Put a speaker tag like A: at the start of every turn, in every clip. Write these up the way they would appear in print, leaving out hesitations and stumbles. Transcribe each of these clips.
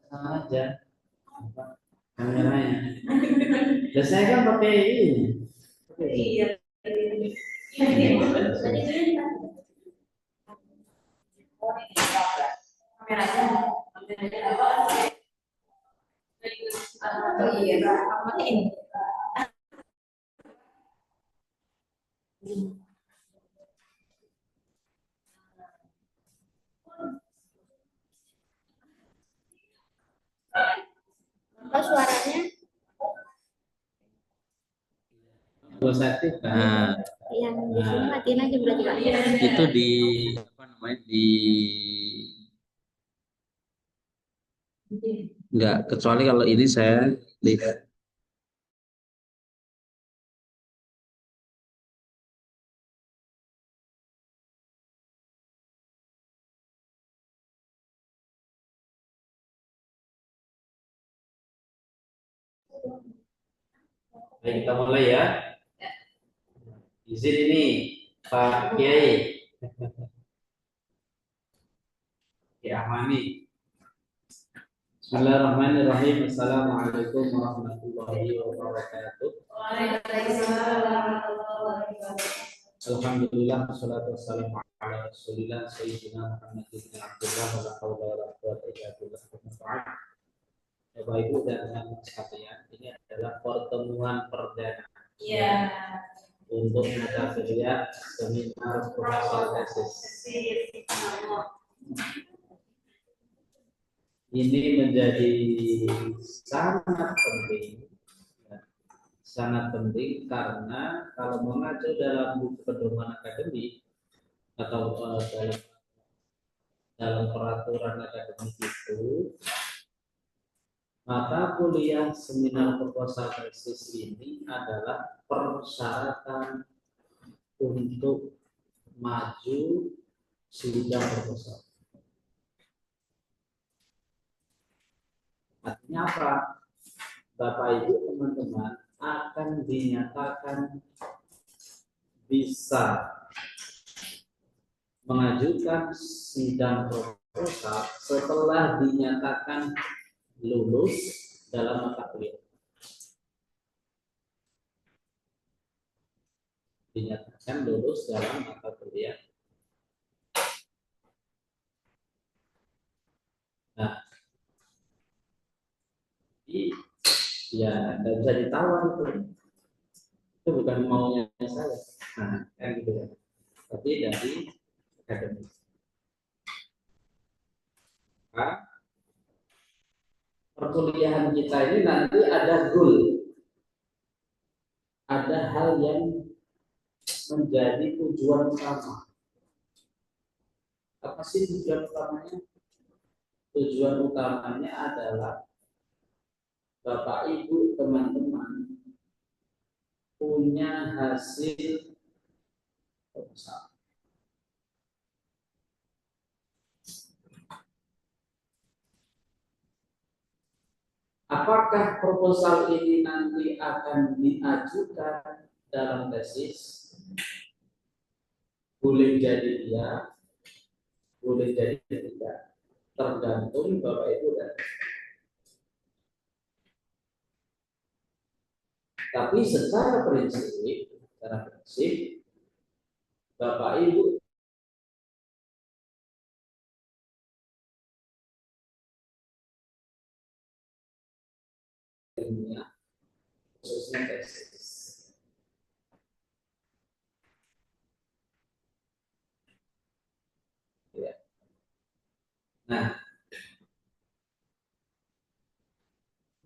A: sama aja apa kameranya. Dan saya kan pakai ini. Iya. Oh iya, pakai ini. Apa suaranya? Positif kan? Nah, yang di sini matiin aja berarti Pak.
B: Itu di apa namanya di enggak, kecuali kalau ini saya lihat.
A: Baik, kita mulai ya. Izin ini Pak Kiai. Kiai Ahmani. Bismillahirrahmanirrahim. Assalamualaikum warahmatullahi wabarakatuh. Waalaikumsalam warahmatullahi wabarakatuh. Alhamdulillah wassalatu wassalamu ala Rasulillah sayyidina Muhammad bin Abdullah wa la haula wa la quwwata illa billah. Bapak Ibu dan teman-teman sekalian, ini adalah pertemuan perdana. Ya. Untuk mata kuliah seminar proposal tesis. Ini menjadi sangat penting, sangat penting karena kalau mengacu dalam buku pedoman akademik atau dalam peraturan akademik itu, mata kuliah seminar proposal tesis ini adalah persyaratan untuk maju sidang proposal. Artinya apa? Bapak Ibu teman-teman akan dinyatakan bisa mengajukan sidang proposal setelah dinyatakan lulus dalam mata kuliah. Dinyatakan lulus dalam mata kuliah. Nah, ya tidak bisa ditawar itu bukan maunya saya. Nah, kan gitu ya. Tapi dari akademik. Nah, perkuliahan kita ini nanti ada goal, ada hal yang menjadi tujuan utama. Apa sih tujuan utamanya? Tujuan utamanya adalah Bapak Ibu teman-teman punya hasil proposal. Apakah proposal ini nanti akan diajukan dalam tesis? Boleh jadi iya, boleh jadi tidak. Tergantung Bapak Ibu dan tapi secara prinsip Bapak Ibu ilmiah khususnya tesis. Ya. Nah,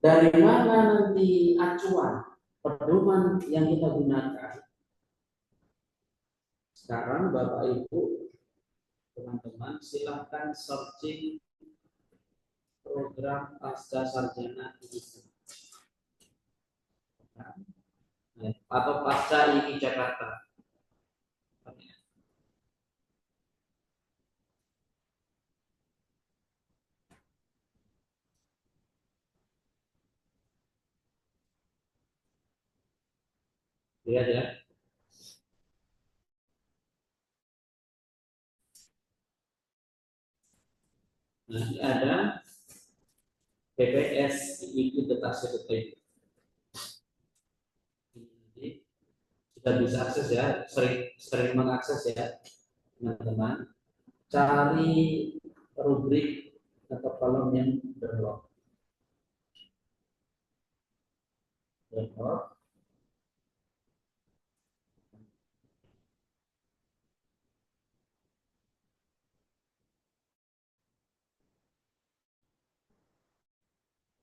A: dari mana nanti acuan pedoman yang kita gunakan? Sekarang Bapak Ibu teman-teman silahkan searching program pasca sarjana ini atau pasca IKI Jakarta. Lihat ya. Nanti ada PPS itu data seperti jadi sudah bisa akses ya, sering mengakses ya teman-teman. Cari rubrik atau kolom yang berlok.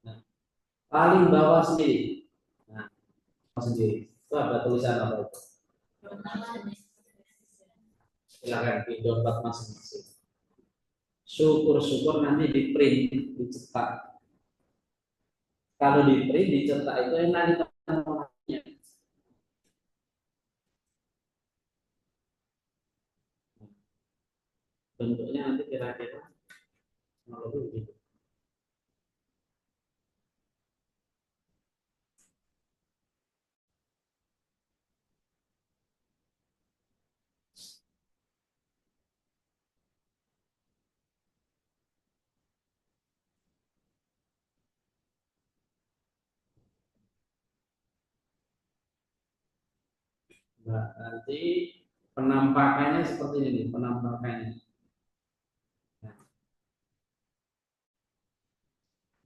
A: Nah, paling bawah sendiri. Nah, bawah sendiri. Itu ada tulisan apa itu? Silakan di download masing-masing. Syukur-syukur nanti di print, dicetak. Kalau di print, dicetak itu enak di tempatnya. Bentuknya nanti kira-kira begitu. Nah, nanti penampakannya seperti ini, penampakannya. Nah,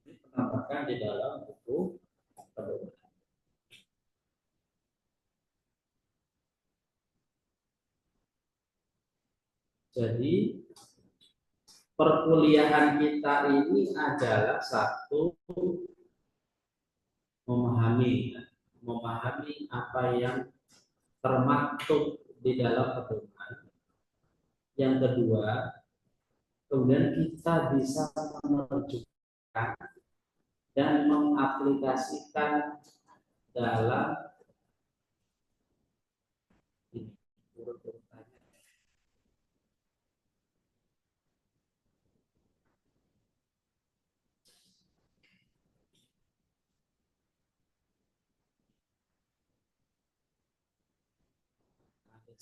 A: ini penampakan di dalam buku pedoman. Jadi perkuliahan kita ini adalah satu memahami apa yang termaktub di dalam pedoman. Yang kedua, kemudian kita bisa menerjemahkan dan mengaplikasikan dalam ini,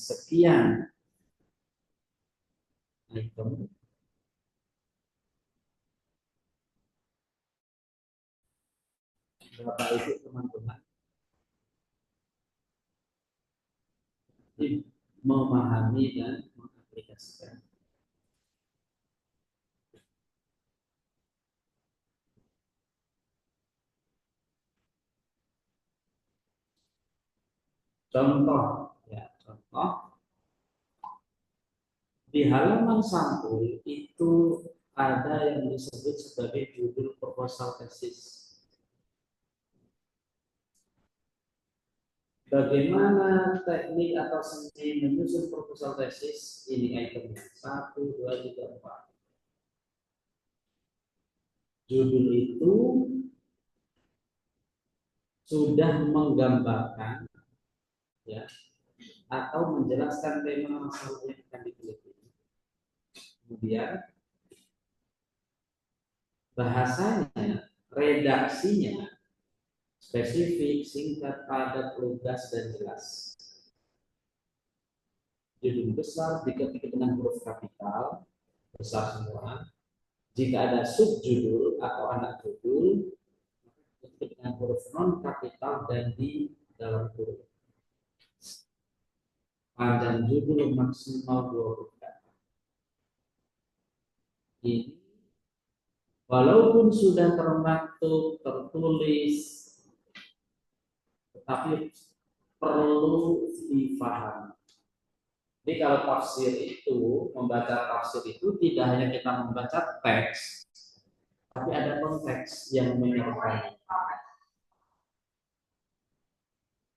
A: sekian item Bapak Ibu teman-teman memahami dan mengaplikasikan. Contoh ya, contoh di halaman sampul itu ada yang disebut sebagai judul proposal tesis. Bagaimana teknik atau seni menyusun proposal tesis? Ini itemnya 1, 2, 3, 4. Judul itu sudah menggambarkan ya atau menjelaskan tema masalah yang akan diteliti. Kemudian bahasanya, redaksinya spesifik, singkat, padat, lugas, dan jelas. Judul besar diketik dengan huruf kapital besar semua. Jika ada subjudul atau anak judul, diketik dengan huruf non kapital dan di dalam huruf. Panjang judul maksimal 2 huruf kata. Ini walaupun sudah termaktub, tertulis, tetapi perlu difahami. Jadi kalau tafsir itu, membaca tafsir itu tidak hanya kita membaca teks, tapi ada konteks yang menyertai.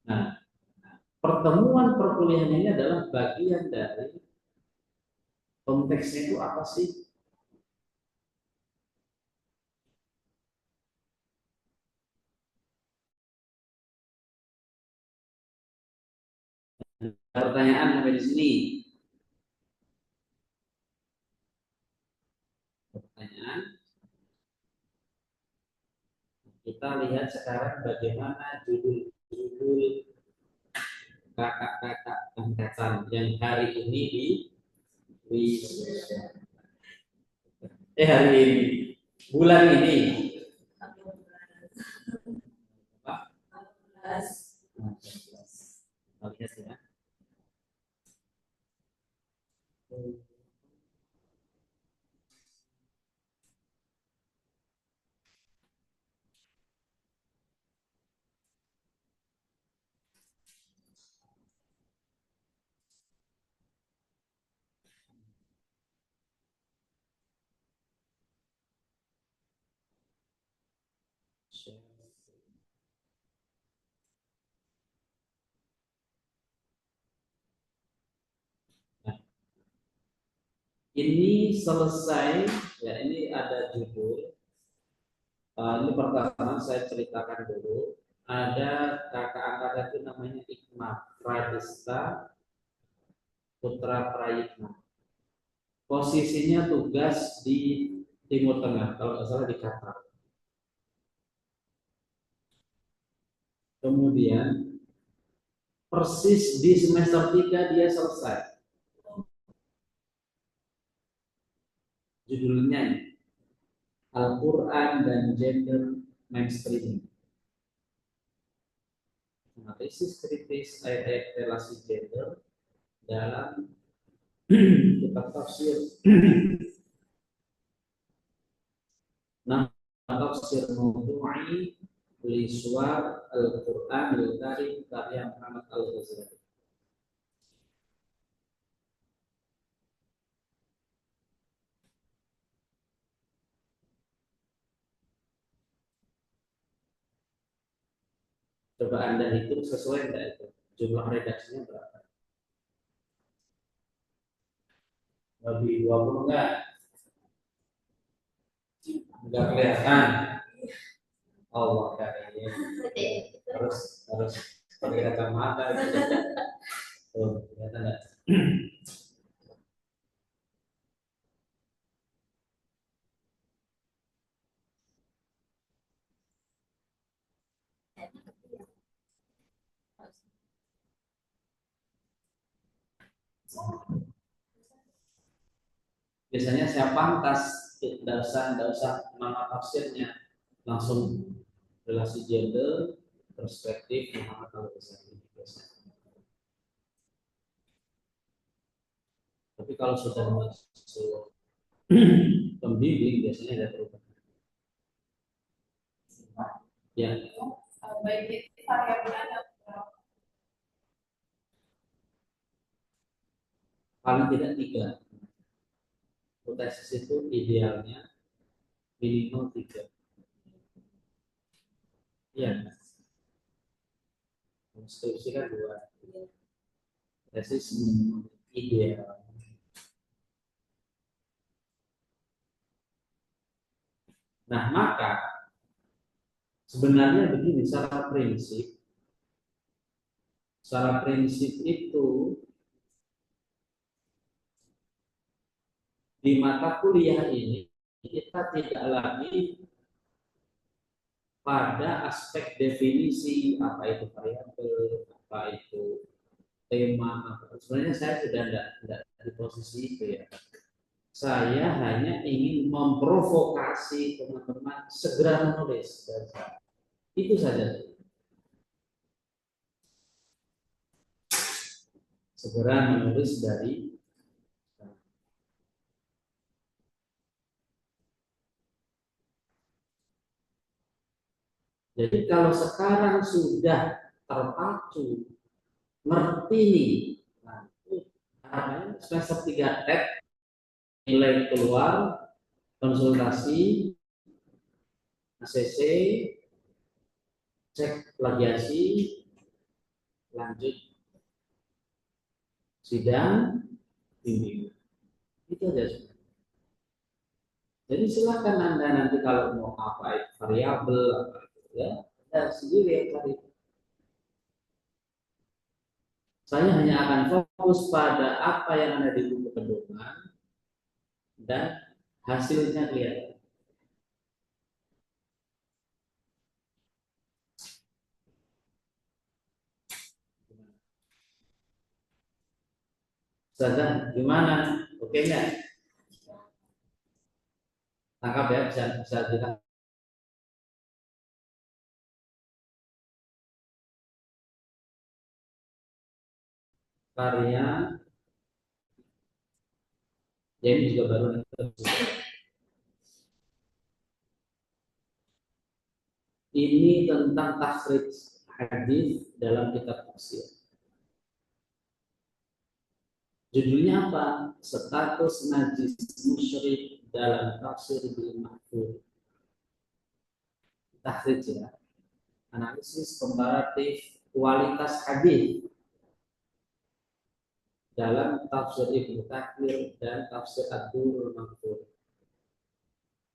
A: Nah, pertemuan perkuliahan ini adalah bagian dari konteksnya itu apa sih? Pertanyaan sampai di sini. Pertanyaan. Kita lihat sekarang bagaimana judul-judul kakak-kakak angkatan yang hari ini hari ini, bulan ini Nah, 11. Kita lihat ya. Nah, ini selesai ya, ini ada judul. Ini pertama saya ceritakan dulu. Ada kakak angkat itu namanya Ikmat Pradista Putra Prayitna. Posisinya tugas di Timur Tengah, kalau nggak salah di Qatar. Kemudian persis di semester 3 dia selesai. Judulnya ini, Al-Quran dan Gender Mainstreaming. Analisis kritis ayat-ayat relasi gender dalam kitab tafsir. Nah, tafsir mawdu'i li suwar Al-Quran al-Karim karya Muhammad Al-Ghazali. Coba Anda hitung sesuai enggak itu? Jumlah redaksinya berapa? Lebih 20 enggak? Enggak kelihatan. Allah karim. Harus pakai kacamata gitu. Tuh, kelihatan enggak? Biasanya saya pangkas, tidak usah nama tafsirnya, langsung relasi gender, perspektif Muhammad Al-Ghazali. Tapi kalau sudah masuk pembimbing biasanya ada perubahan. Ya, baik variabel ada paling tidak 3. Tesis itu idealnya minimal 3. Iya, skripsi kan 2. Tesis minimal ideal. Nah, maka sebenarnya begini, secara prinsip itu di mata kuliah ini kita tidak lagi pada aspek definisi apa itu variabel, apa itu tema, apa. Sebenarnya saya sudah tidak di posisi itu ya. Saya hanya ingin memprovokasi teman-teman segera menulis. Itu saja. Segera menulis dari. Jadi kalau sekarang sudah terpacu, ngerti nih, nah, semester 3 tek, nilai keluar, konsultasi, ACC, cek plagiasi, lanjut sidang, bimbingan. Itu aja. Jadi silakan Anda nanti kalau mau apa itu variabel, apa itu ya, Anda sendiri yang cari. Saya hanya akan fokus pada apa yang ada di buku pedoman dan hasilnya kelihatan. Ustazah, gimana? Oke nggak? Tangkap ya, bisa kita karya, ya ini juga baru. Ini tentang takhrij hadis dalam kitab tafsir. Judulnya apa? Status najis musyrik dalam tafsir bil mahfuz. Takhrij ya. Analisis komparatif kualitas hadis dalam tafsir Ibnu Katsir dan tafsir Ad-Durrul Mansur.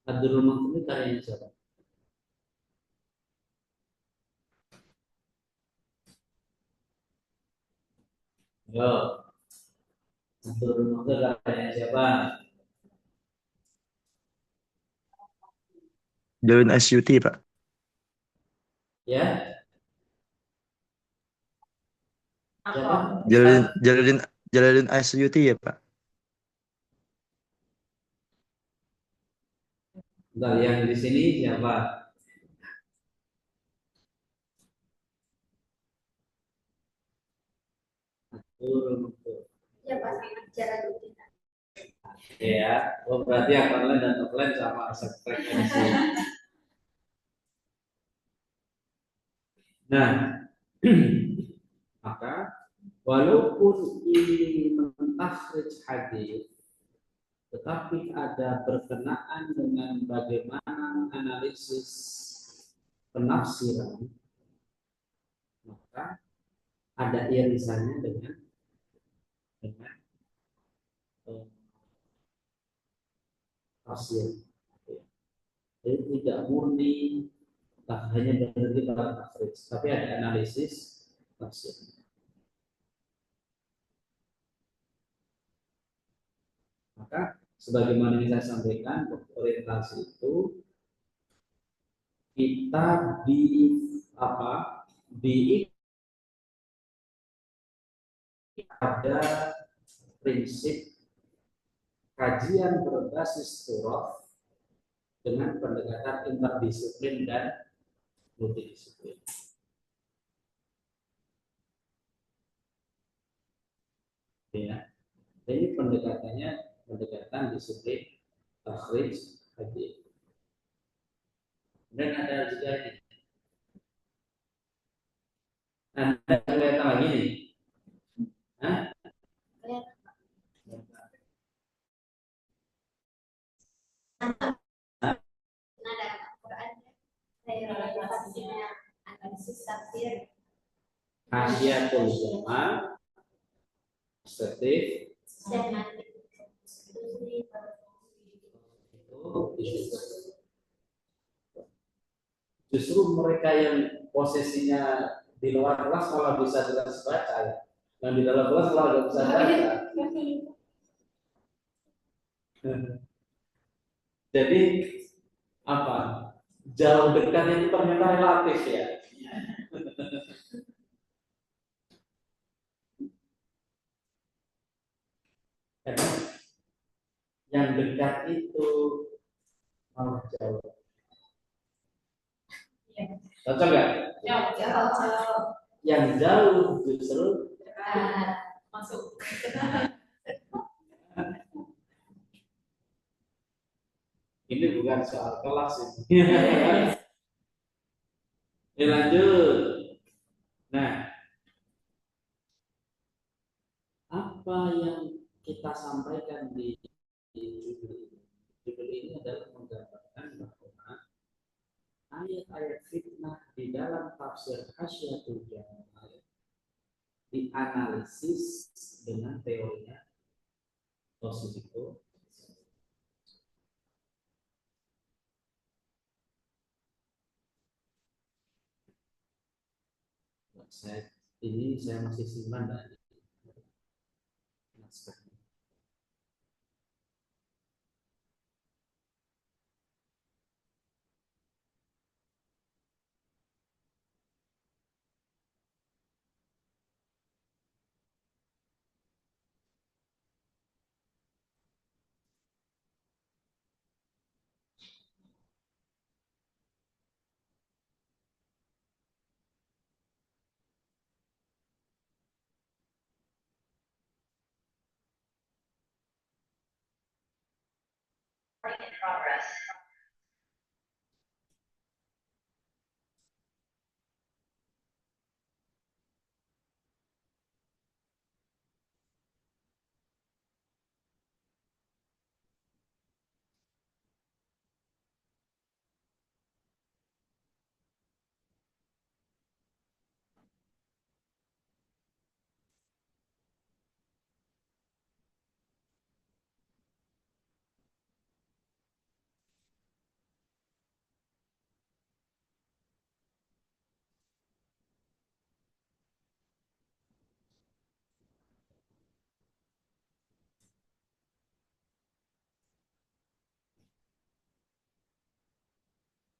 A: Ad-Durrul Mansur ini karyanya siapa? Yo, Ad-Durrul Mansur karyanya siapa?
C: Jalun Asyuti, Pak.
A: Ya, siapa?
C: Jalaluddin Asyuti ya, Pak.
A: Bentar, yang di sini siapa? Ad-Durrul Mansur.
D: Ya pasangan Jalaluddin.
A: Ya, oh berarti yang online dan offline sama frekuensi. Nah, maka walaupun ini mentakhrij hadis, tetapi ada berkenaan dengan bagaimana analisis penafsiran, maka ada irisannya dengan eh, tafsir. Jadi tidak murni hanya berhenti pada takhrij, tapi ada analisis tafsir. Maka sebagaimana yang saya sampaikan, orientasi itu kita di ada prinsip kajian berbasis turaf dengan pendekatan interdisiplin dan multidisiplin. Ya, jadi pendekatan disiplin takhrij hadis. Dan ada juga ini. Anda kelihatan lagi nih. Hah?
D: Nada Al-Quran relevansinya analisis tafsir
A: Hasyiatul Jamal, estetik,
D: semantik
A: itu justru mereka yang posisinya di luar kelas malah bisa jelas baca ya. Yang di dalam kelas malah nggak bisa baca. Jadi apa? Jauh dekat itu ternyata relatif ya. Karena yang dekat itu malah jauh. Cocok nggak? Yang jauh justru
D: masuk.
A: ini bukan soal kelas ini. Ini lanjut. Nah, apa yang kita sampaikan di judul ini? Judul ini adalah menggambarkan bahwa ayat-ayat fitnah di dalam tafsir Hasyiatul Jamal dianalisis dengan teorinya Tosifiko. Saya masih simpan dari naskah.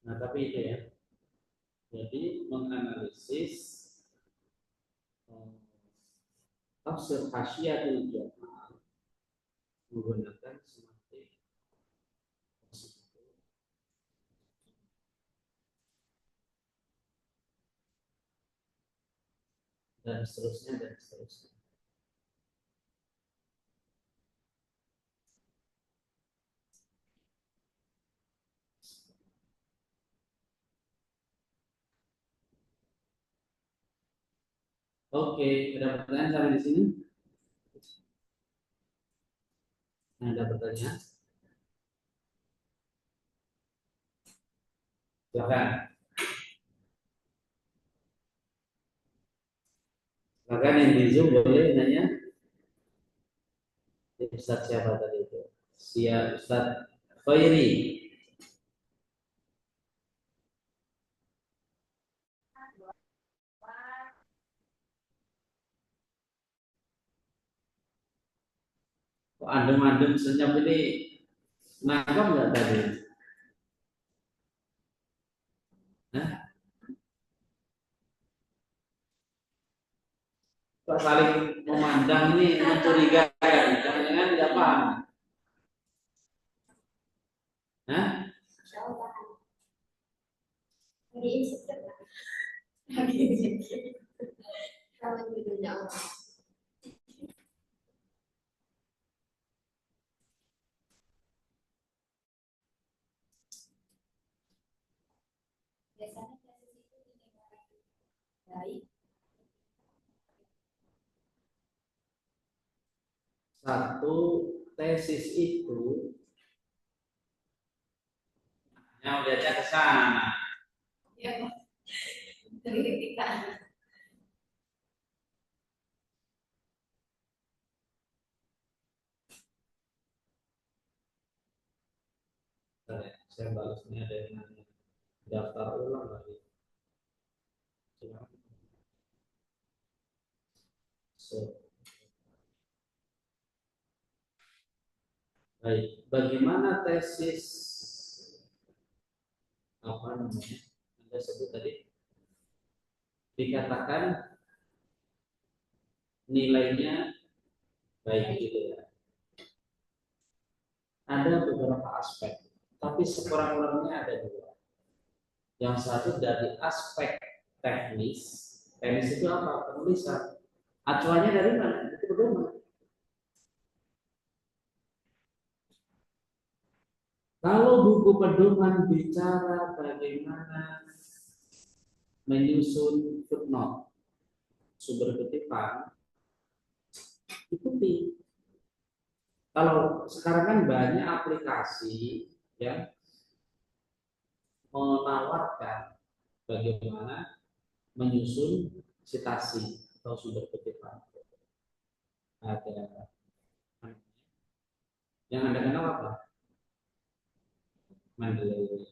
A: Nah, tapi itu ya. Jadi menganalisis tafsir hasyiatul jamaah menggunakan semantik positif dan seterusnya dan seterusnya. Oke, ada pertanyaan sampai di sini? Ada pertanyaan? Silakan. Silakan yang di Zoom boleh nanya. Ustaz siapa tadi itu? Siap Ustaz Khairi. Kok adem-adem senyap ini nangkap nggak tadi? Hah? Kok saling memandang ini mencurigakan? Jangan-jangan nggak paham? Hah?
D: Lagi insecure. Kalau judulnya orang. Biasanya tesis itu dinilai baik.
A: Satu tesis itu yang lihatnya ke sana.
D: Ya, Pak. Dari ketika
A: Saya balasnya dengan daftar ulang lagi. So, baik, bagaimana tesis apa namanya? Anda sebut tadi dikatakan nilainya baik gitu ya. Ada beberapa aspek, tapi sekurang-kurangnya ada dua. Yang satu dari aspek teknis. Teknis itu apa? Penulisan. Acuannya dari mana? Itu pedoman. Kalau buku pedoman bicara bagaimana menyusun footnote, sumber kutipan, ikuti. Kalau sekarang kan banyak aplikasi yang menawarkan bagaimana menyusun citasi atau sumber kutipan. Ada yang Anda kenal apa? Mendeley,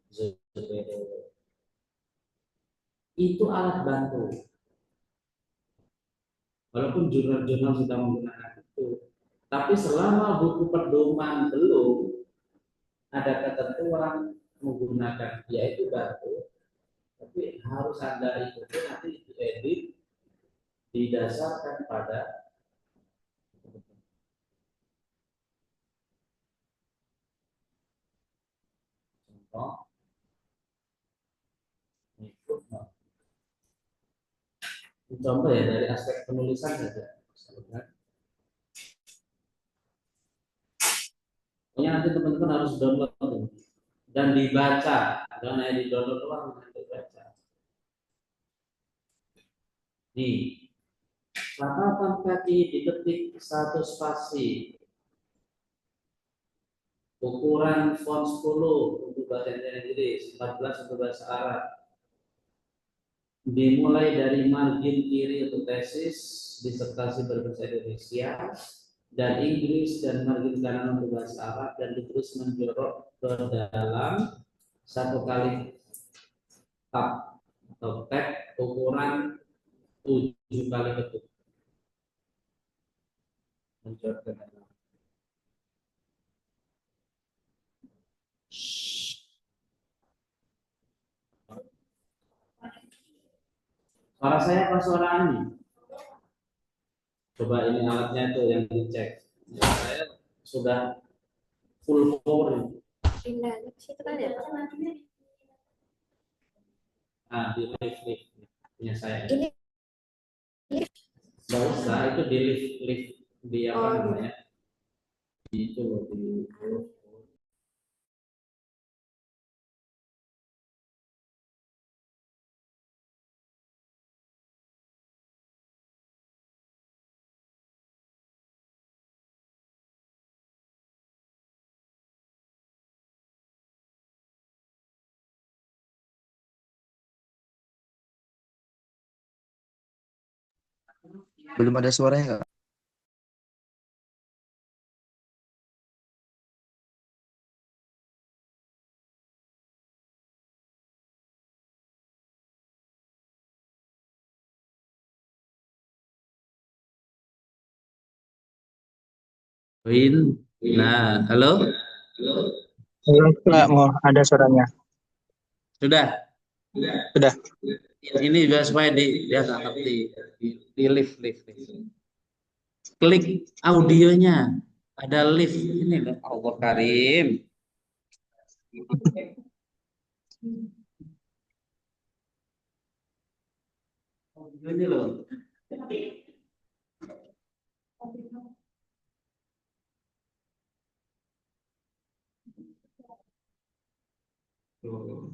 A: Zotero. Itu alat bantu. Walaupun jurnal-jurnal sudah menggunakan itu, tapi selama buku pedoman belum ada ketentuan menggunakan yaitu bantu, tapi harus Anda ikuti nanti diedit didasarkan pada contoh footnote. Contoh ya dari aspek penulisan saja. Pokoknya nanti teman-teman harus download tuh. Dan dibaca, jangan hanya di download doang, nanti baca. Nih, catatan kaki diketik satu spasi, ukuran font 10 untuk bahasa Inggris, 14 untuk bahasa Arab. Dimulai dari margin kiri untuk tesis, disertasi berbahasa Indonesia dan Inggris, dan margin kanan untuk bahasa Arab, dan terus menjorok ke dalam satu kali tab atau tab ukuran 7 kali ketuk. Menjorok ke dalam. Suara saya apa suara ini? Coba ini alatnya itu yang dicek. Ya, saya sudah full power ini.
D: Pindah ke situ kan ya.
A: Nah, di lift punya saya.
D: Ini
A: Nggak usah, itu di lift di apa
D: Oh,
A: namanya? Di itu loh, di
C: Belum ada suaranya nggak?
B: Win. Nah, halo?
E: Nggak mau ada suaranya.
B: Sudah.
E: Sudah.
B: Ini juga supaya dia nggak ngerti. Di lift. Klik audionya. Ada lift ini loh. Allah Karim. Ini loh. Tuh.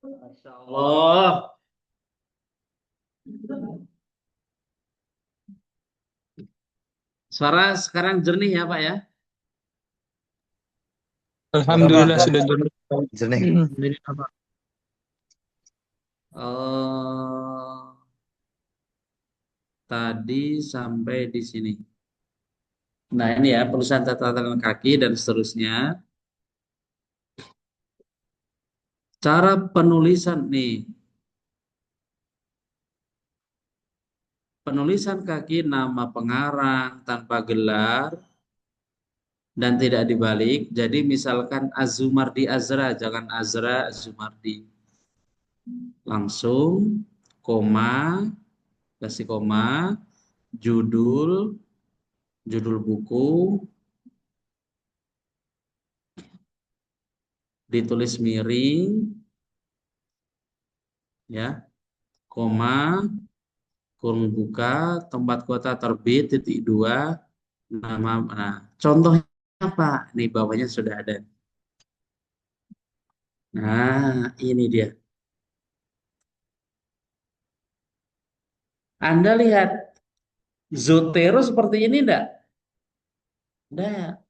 B: Masya Allah. Suara sekarang jernih ya Pak ya?
E: Alhamdulillah
C: Apa?
E: sudah jernih.
C: Jernih.
E: Alhamdulillah, Pak.
B: Oh, tadi sampai di sini. Nah ini ya perusahaan catatan kaki dan seterusnya. Cara penulisan nih. Penulisan kaki nama pengarang tanpa gelar dan tidak dibalik. Jadi misalkan Azumardi Azra, jangan Azra Azumardi. Langsung koma, kasih koma, judul, judul buku, ditulis miring, ya, koma, kurung buka, tempat kota terbit, titik dua, nama. Nah, contohnya apa? Nih bawahnya sudah ada. Nah, ini dia. Anda lihat Zotero seperti ini enggak? Enggak.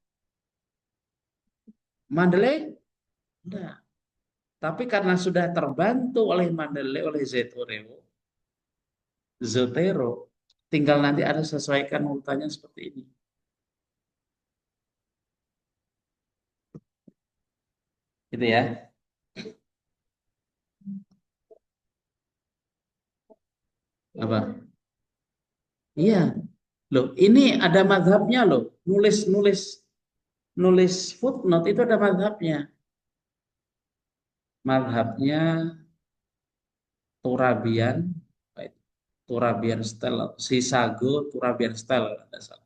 B: Mandalay? Enggak. Tapi karena sudah terbantu oleh Mandalay, oleh Zotero, tinggal nanti ada sesuaikan urutannya seperti ini. Gitu ya. Apa? Iya. Loh, ini ada mazhabnya loh. Nulis footnote itu ada mazhabnya. Mazhabnya Turabian, Turabian style, Sisago, Turabian style, ada salah.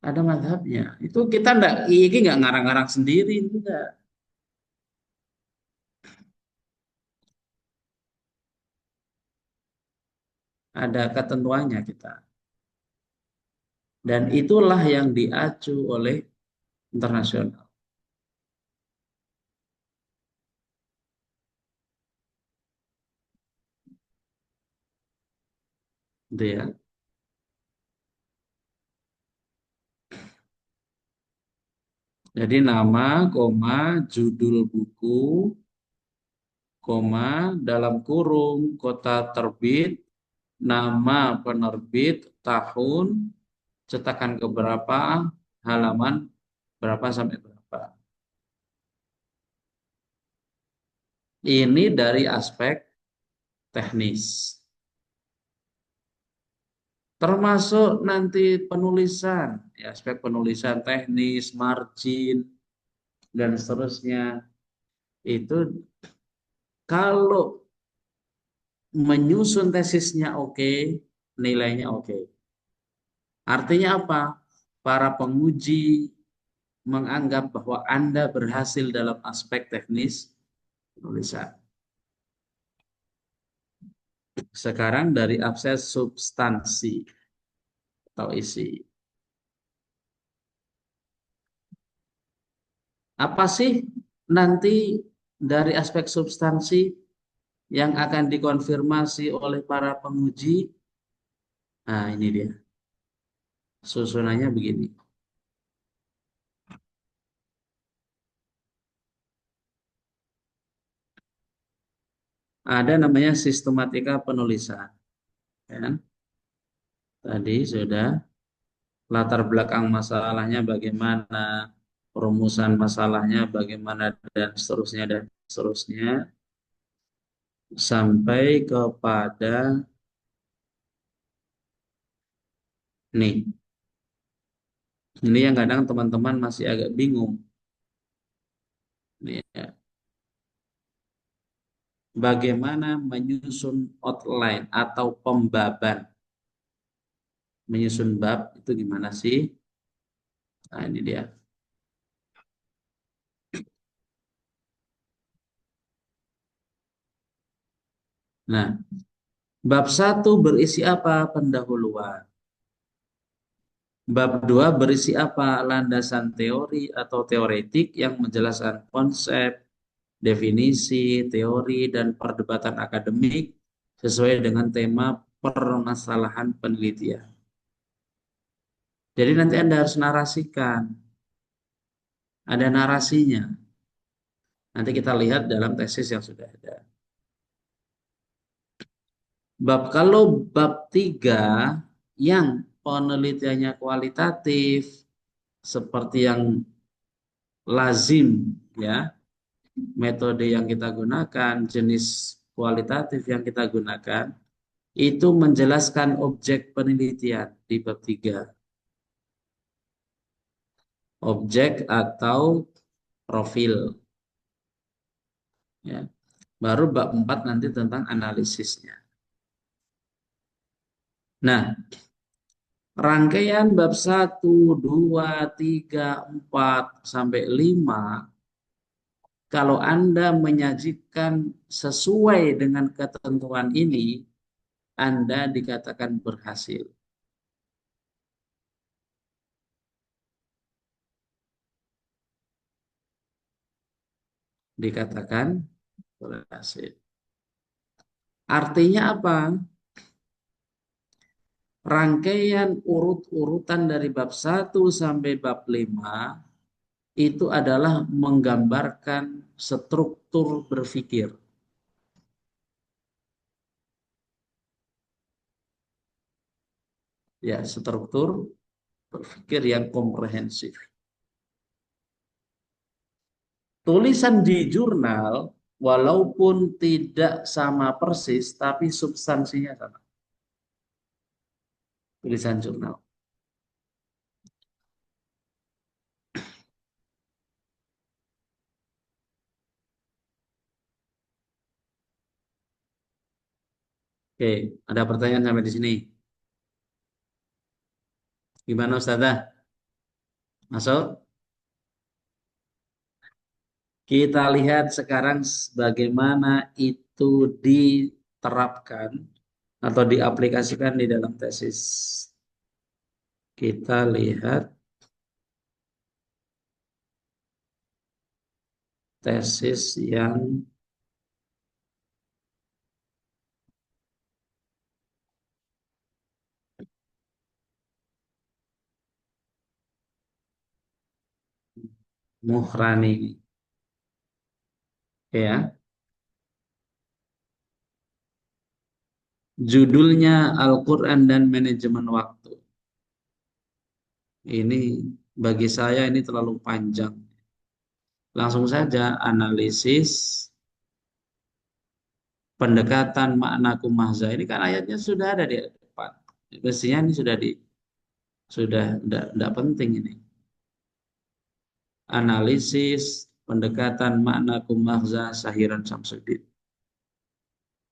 B: Ada mazhabnya. Itu kita enggak, ini enggak ngarang-ngarang sendiri, enggak. Ada ketentuannya kita. Dan itulah yang diacu oleh internasional. Gitu ya. Jadi nama, koma, judul buku, koma, dalam kurung, kota terbit, nama penerbit, tahun, cetakan keberapa, halaman berapa sampai berapa. Ini dari aspek teknis. Termasuk nanti penulisan, ya, aspek penulisan teknis, margin, dan seterusnya. Itu kalau menyusun tesisnya oke, nilainya oke. Artinya apa? Para penguji menganggap bahwa Anda berhasil dalam aspek teknis penulisan. Sekarang dari aspek substansi atau isi. Apa sih nanti dari aspek substansi yang akan dikonfirmasi oleh para penguji? Nah, ini dia. Susunannya begini. Ada namanya sistematika penulisan. Ya. Tadi sudah latar belakang masalahnya bagaimana, perumusan masalahnya bagaimana, dan seterusnya sampai kepada nih. Ini yang kadang teman-teman masih agak bingung. Nih, ya. Bagaimana menyusun outline atau pembaban. Menyusun bab itu gimana sih? Nah, ini dia. Nah, bab 1 berisi apa? Pendahuluan. Bab 2 berisi apa? Landasan teori atau teoretik yang menjelaskan konsep, definisi, teori, dan perdebatan akademik sesuai dengan tema permasalahan penelitian. Jadi nanti Anda harus narasikan. Ada narasinya. Nanti kita lihat dalam tesis yang sudah ada. Kalau bab 3 yang penelitiannya kualitatif seperti yang lazim, ya, metode yang kita gunakan, jenis kualitatif yang kita gunakan, itu menjelaskan objek penelitian di bab 3. Objek atau profil. Ya. Baru bab 4 nanti tentang analisisnya. Nah, rangkaian bab 1, 2, 3, 4, sampai 5, kalau Anda menyajikan sesuai dengan ketentuan ini, Anda dikatakan berhasil. Dikatakan berhasil. Artinya apa? Rangkaian urut-urutan dari bab 1 sampai bab 5 itu adalah menggambarkan struktur berpikir. Ya, struktur berpikir yang komprehensif. Tulisan di jurnal walaupun tidak sama persis tapi substansinya sama. Tulisan jurnal. Oke, ada pertanyaan sampai di sini. Gimana Ustazah? Masuk? Kita lihat sekarang bagaimana itu diterapkan atau diaplikasikan di dalam tesis. Kita lihat tesis yang Muhrani, ya. Judulnya Al-Quran dan Manajemen Waktu. Ini bagi saya ini terlalu panjang. Langsung saja analisis pendekatan makna kumahza. Ini kan ayatnya sudah ada di depan. Mestinya ini sudah tidak penting ini. Analisis pendekatan makna kumahza Sahiran Samsudin.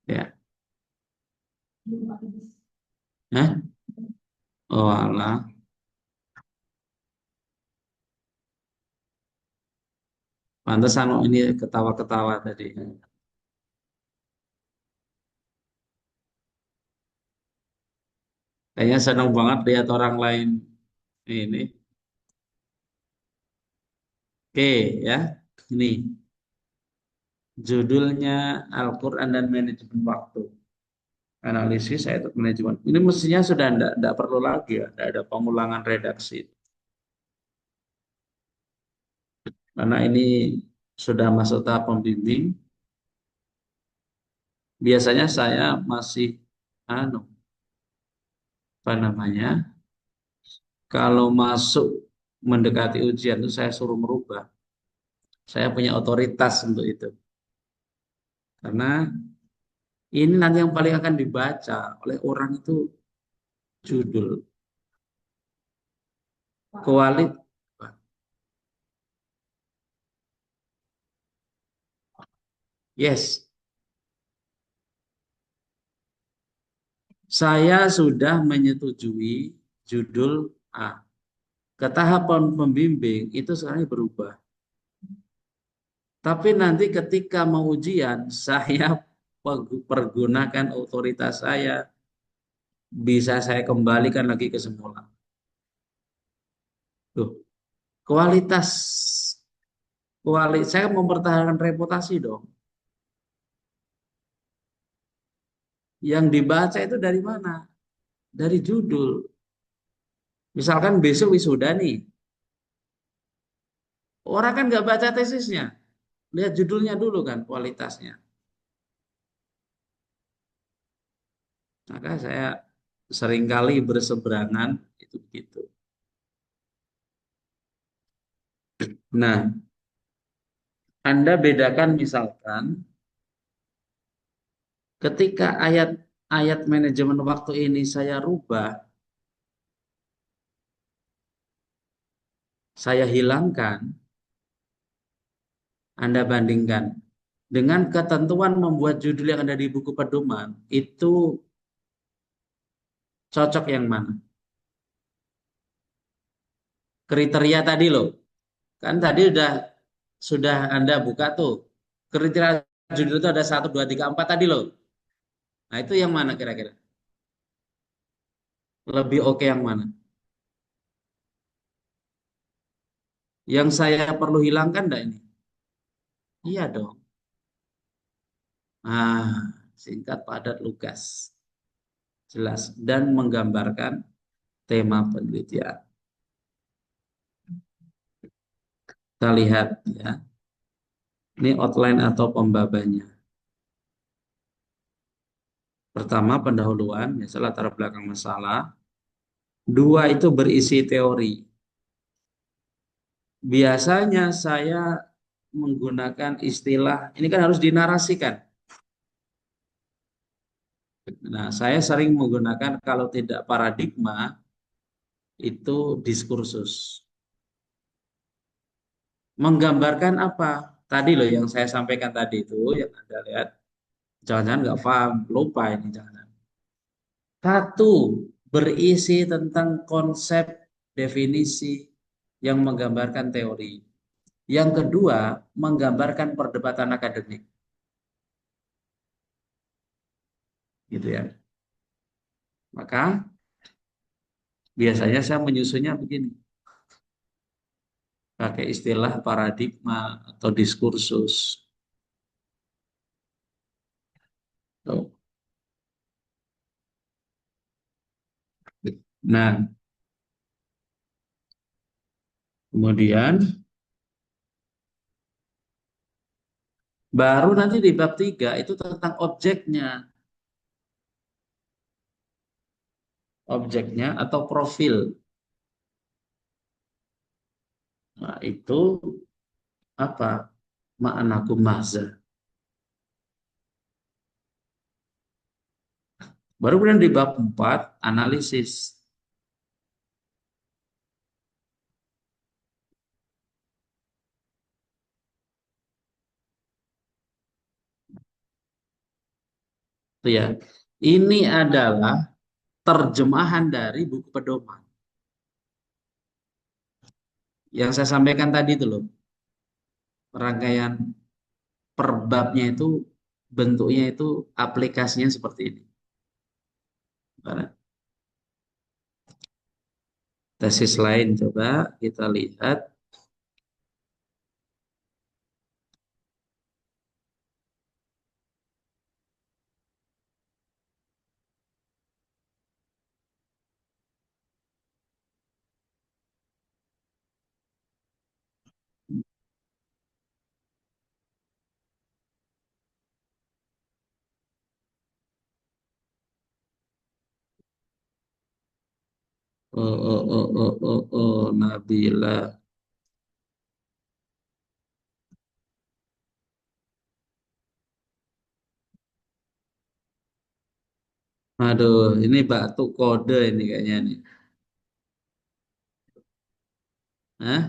B: Ya. Hah? Oh alah. Pantesan ini ketawa-ketawa tadi. Kayaknya senang banget lihat orang lain ini. Oke ya. Ini judulnya Al-Quran dan Manajemen Waktu. Analisis ayat manajemen. Ini mestinya sudah tidak perlu lagi ya. Tidak ada pengulangan redaksi. Karena ini sudah masuk tahap pembimbing. Biasanya saya masih apa namanya? Kalau masuk mendekati ujian itu saya suruh merubah. Saya punya otoritas untuk itu. Karena ini nanti yang paling akan dibaca oleh orang itu judul. Kualitas. Yes, saya sudah menyetujui judul A. Ketahapan pembimbing itu sekarang berubah. Tapi nanti ketika mau ujian, saya pergunakan otoritas saya, bisa saya kembalikan lagi ke semula. Tuh, kualitas, saya mempertahankan reputasi dong. Yang dibaca itu dari mana? Dari judul. Misalkan besok wisuda nih, orang kan nggak baca tesisnya, lihat judulnya dulu kan kualitasnya. Maka saya seringkali berseberangan itu begitu. Nah, Anda bedakan misalkan ketika ayat manajemen waktu ini saya rubah, saya hilangkan, Anda bandingkan dengan ketentuan membuat judul yang ada di buku pedoman, itu cocok yang mana? Kriteria tadi loh. Kan tadi sudah Anda buka tuh. Kriteria judul itu ada 1, 2, 3, 4 tadi loh. Nah, itu yang mana kira-kira? Lebih oke yang mana? Yang saya perlu hilangkan enggak ini? Iya dong. Singkat, padat, lugas. Jelas dan menggambarkan tema penelitian. Kita lihat ya. Ini outline atau pembabannya. Pertama pendahuluan, misalnya latar belakang masalah. 2 itu berisi teori. Biasanya saya menggunakan istilah, ini kan harus dinarasikan. Nah, saya sering menggunakan kalau tidak paradigma, itu diskursus. Menggambarkan apa? Tadi loh yang saya sampaikan tadi itu, yang Anda lihat. Jangan-jangan nggak paham, lupa ini jangan. 1, berisi tentang konsep definisi yang menggambarkan teori. Yang kedua, menggambarkan perdebatan akademik. Gitu ya. Maka biasanya saya menyusunnya begini, pakai istilah paradigma atau diskursus. Tuh. Nah, kemudian baru nanti di bab 3 itu tentang objeknya, objeknya atau profil. Nah, itu apa? Ma'anakum mahza. Baru kemudian di bab 4 analisis. Itu ya. Ini adalah terjemahan dari buku pedoman. Yang saya sampaikan tadi itu loh, rangkaian perbabnya itu bentuknya itu aplikasinya seperti ini. Karena tesis lain coba kita lihat. Nabila. Aduh, ini batu kode ini kayaknya nih. Hah?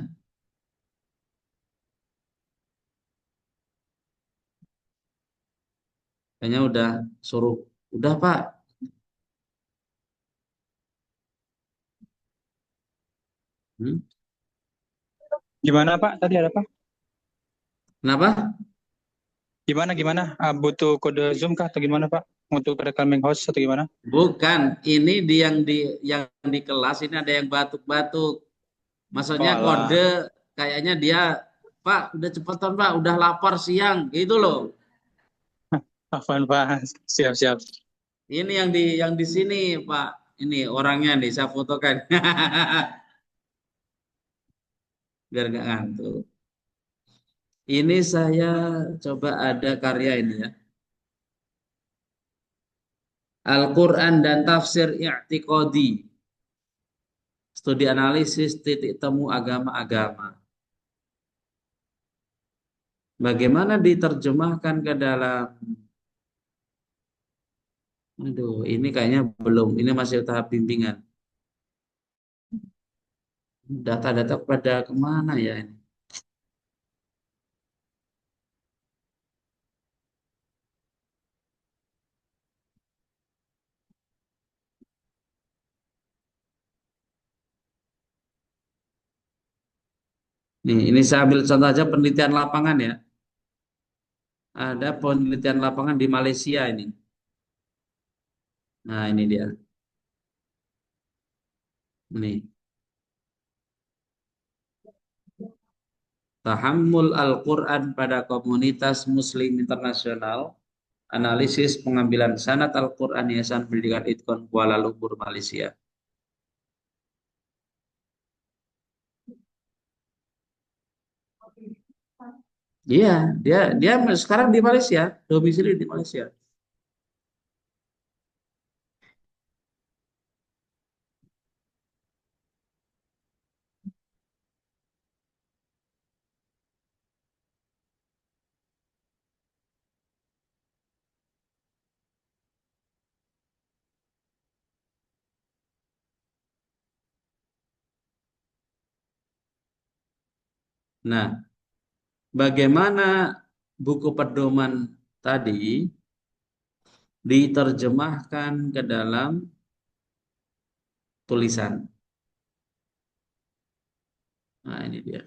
B: Kayaknya udah suruh, udah Pak. Hmm?
E: Gimana Pak? Tadi ada apa?
B: Kenapa?
E: Gimana gimana? Butuh kode Zoom kah atau gimana Pak? Untuk recording host atau gimana?
B: Bukan, ini di kelas ini ada yang batuk-batuk.
E: Oh
B: Maksudnya
E: alah.
B: kode kayaknya dia, Pak, udah cepetan Pak, udah lapar siang, gitu loh.
E: Afwan Pak. Siap siap.
B: Ini yang di sini, Pak. Ini orangnya nih, saya fotokan. Biar nggak ngantuk. Ini saya coba ada karya ini ya. Al-Quran dan Tafsir I'tiqadi. Studi analisis titik temu agama-agama. Bagaimana diterjemahkan ke dalam, aduh, ini kayaknya belum, ini masih tahap bimbingan. Data-data pada kemana ya ini? Nih, ini saya ambil contoh aja penelitian lapangan ya. Ada penelitian lapangan di Malaysia ini. Nah, ini dia. Nih, Tahammul Al-Quran pada komunitas Muslim internasional. Analisis pengambilan sanad Al-Quran Yayasan Pendidikan Idkon Kuala Lumpur, Malaysia. Iya, dia dia sekarang di Malaysia, domisili di Malaysia. Nah, bagaimana buku pedoman tadi diterjemahkan ke dalam tulisan? Nah, ini dia.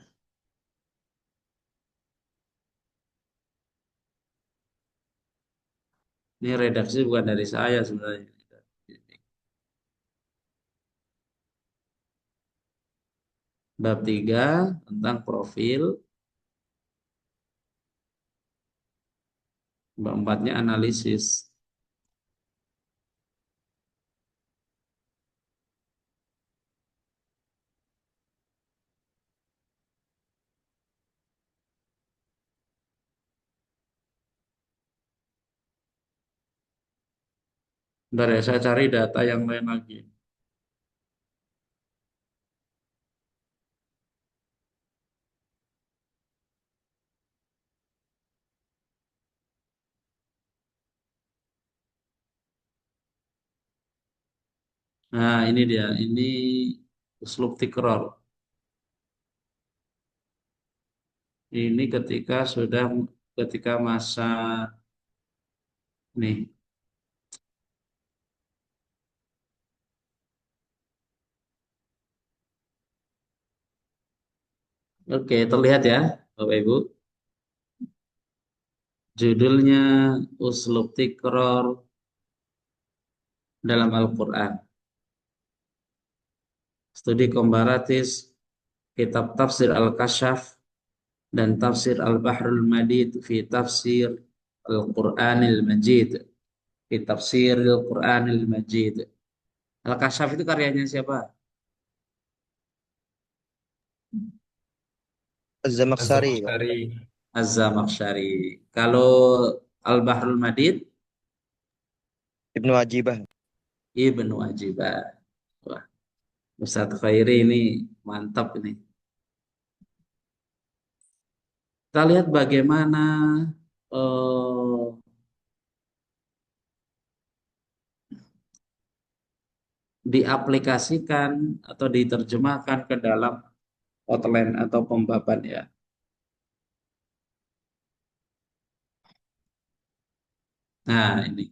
B: Ini redaksi bukan dari saya sebenarnya. Bab 3 tentang profil. Bab 4-nya analisis. Bentar ya, saya cari data yang lain lagi. Nah, ini dia. Ini uslub tikror. Ini ketika masa nih. Oke, terlihat ya, Bapak Ibu. Judulnya uslub tikror dalam Al-Quran. Studi komparatif kitab tafsir Al-Kasyaf dan tafsir Al-Bahrul Madid fi tafsir Al-Quranil Majid. Fi tafsir Al-Quranil Majid. Al-Kasyaf itu karyanya siapa?
C: Az-Zamakhsyari, Pak.
E: Az-Zamakhsyari.
B: Az-Zamakhsyari. Kalau Al-Bahrul Madid,
C: Ibnu Ajibah.
B: Ibnu Ajibah. Wah, Ustadz Khairi ini mantap ini. Kita lihat bagaimana eh, diaplikasikan atau diterjemahkan ke dalam outline atau pembaban ya. Nah, ini.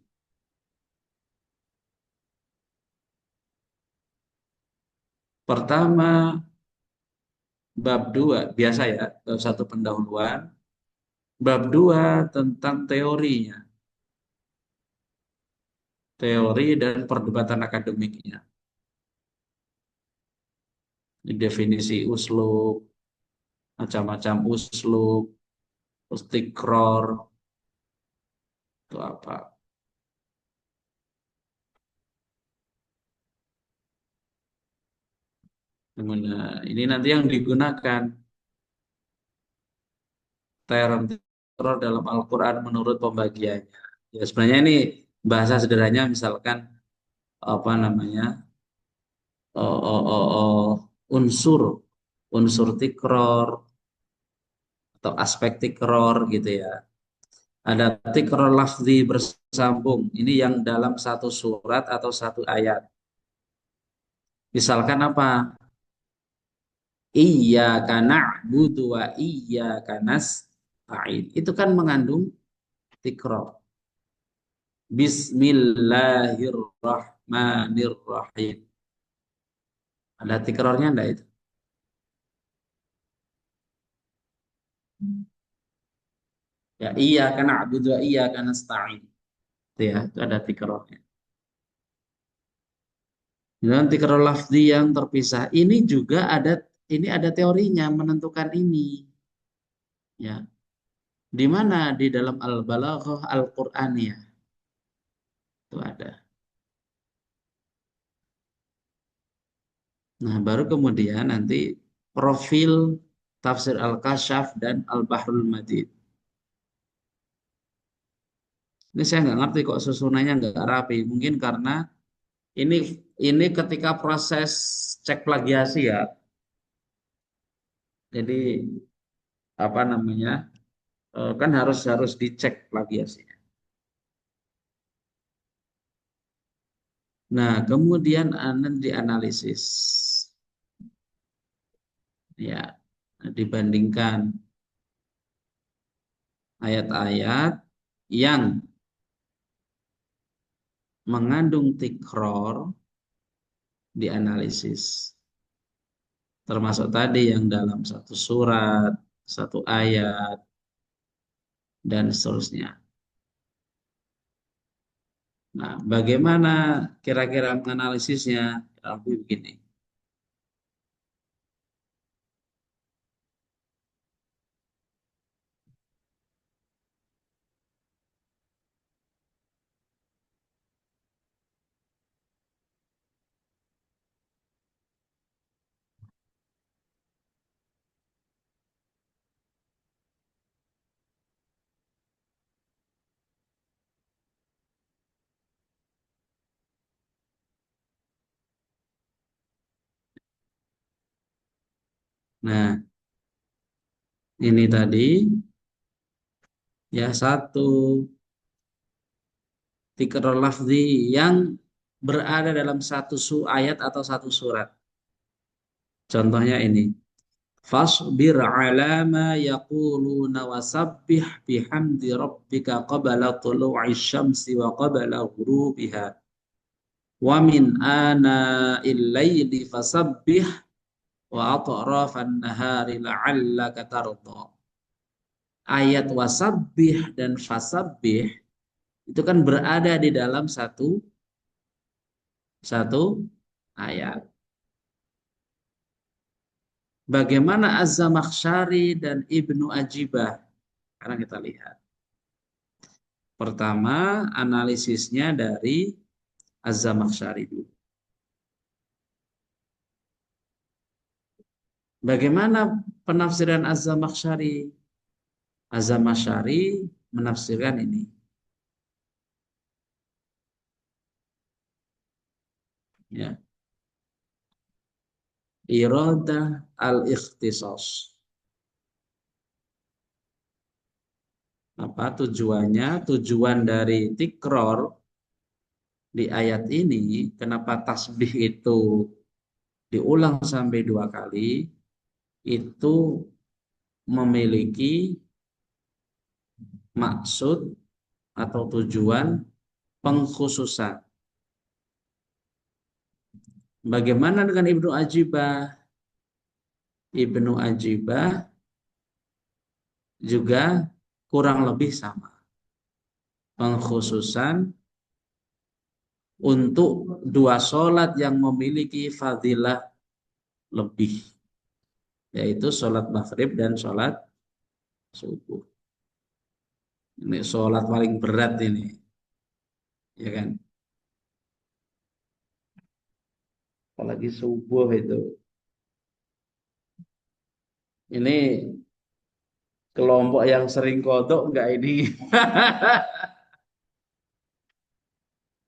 B: Pertama, bab 2 biasa ya, bab 1 pendahuluan. Bab 2 tentang teorinya, teori dan perdebatan akademiknya. Definisi uslub, macam-macam uslub, istiqror, itu apa. Kemudian ini nanti yang digunakan term teror dalam Al-Quran menurut pembagiannya. Ya sebenarnya ini bahasa sederhananya misalkan apa namanya oh, oh, oh, oh, unsur unsur tikror atau aspek tikror gitu ya. Ada tikror lafzi bersambung. Ini yang dalam satu surat atau satu ayat. Misalkan apa? Iyyaka na'budu wa iyyaka nasta'in. Itu kan mengandung tikror. Bismillahirrahmanirrahim. Ada tikrornya enggak itu? Ya, iyyaka na'budu wa iyyaka nasta'in. Itu ya, itu ada tikrornya. Dan tikror lafzi yang terpisah ini juga ada teorinya menentukan ini. Ya, di mana di dalam Al-Balaghah Al-Qur'aniyah itu ada. Nah, baru kemudian nanti profil tafsir Al-Kasyaf dan Al-Bahrul Madid. Ini saya nggak ngerti kok susunannya nggak rapi. Mungkin karena ini ini ketika proses cek plagiasi ya. Jadi apa namanya kan harus harus dicek plagiasinya. Nah, kemudian dianalisis. Ya, dibandingkan ayat-ayat yang mengandung tikror dianalisis. Termasuk tadi yang dalam satu surat, satu ayat, dan seterusnya. Nah, bagaimana kira-kira menganalisisnya? Lebih begini. Nah, ini tadi ya satu tikror lafzi yang berada dalam satu ayat atau satu surat. Contohnya ini. Fasbir ala ma yaquluna wasabbih bihamdi rabbika qabla tulu'i syamsi wa qabla ghurubiha wa min ana'il laili fasabbih wa atrafan nahari la'allaka tarda. Ayat wasabbih dan fasabbih itu kan berada di dalam satu ayat. Bagaimana Az-Zamakhsyari dan Ibnu Ajibah? Sekarang kita lihat. Pertama, analisisnya dari Az-Zamakhsyari dulu. Bagaimana penafsiran Az-Zamakhsyari? Az-Zamakhsyari menafsirkan ini. Ya. Iradah al-ikhtisas. Apa tujuannya? Tujuan dari tikror di ayat ini, kenapa tasbih itu diulang sampai 2 kali, itu memiliki maksud atau tujuan pengkhususan. Bagaimana dengan Ibnu Ajibah? Ibnu Ajibah juga kurang lebih sama. Pengkhususan untuk 2 sholat yang memiliki fadilah lebih, yaitu sholat maghrib dan sholat subuh. Ini sholat paling berat ini, ya kan? Apalagi subuh itu. Ini kelompok yang sering kodok enggak ini?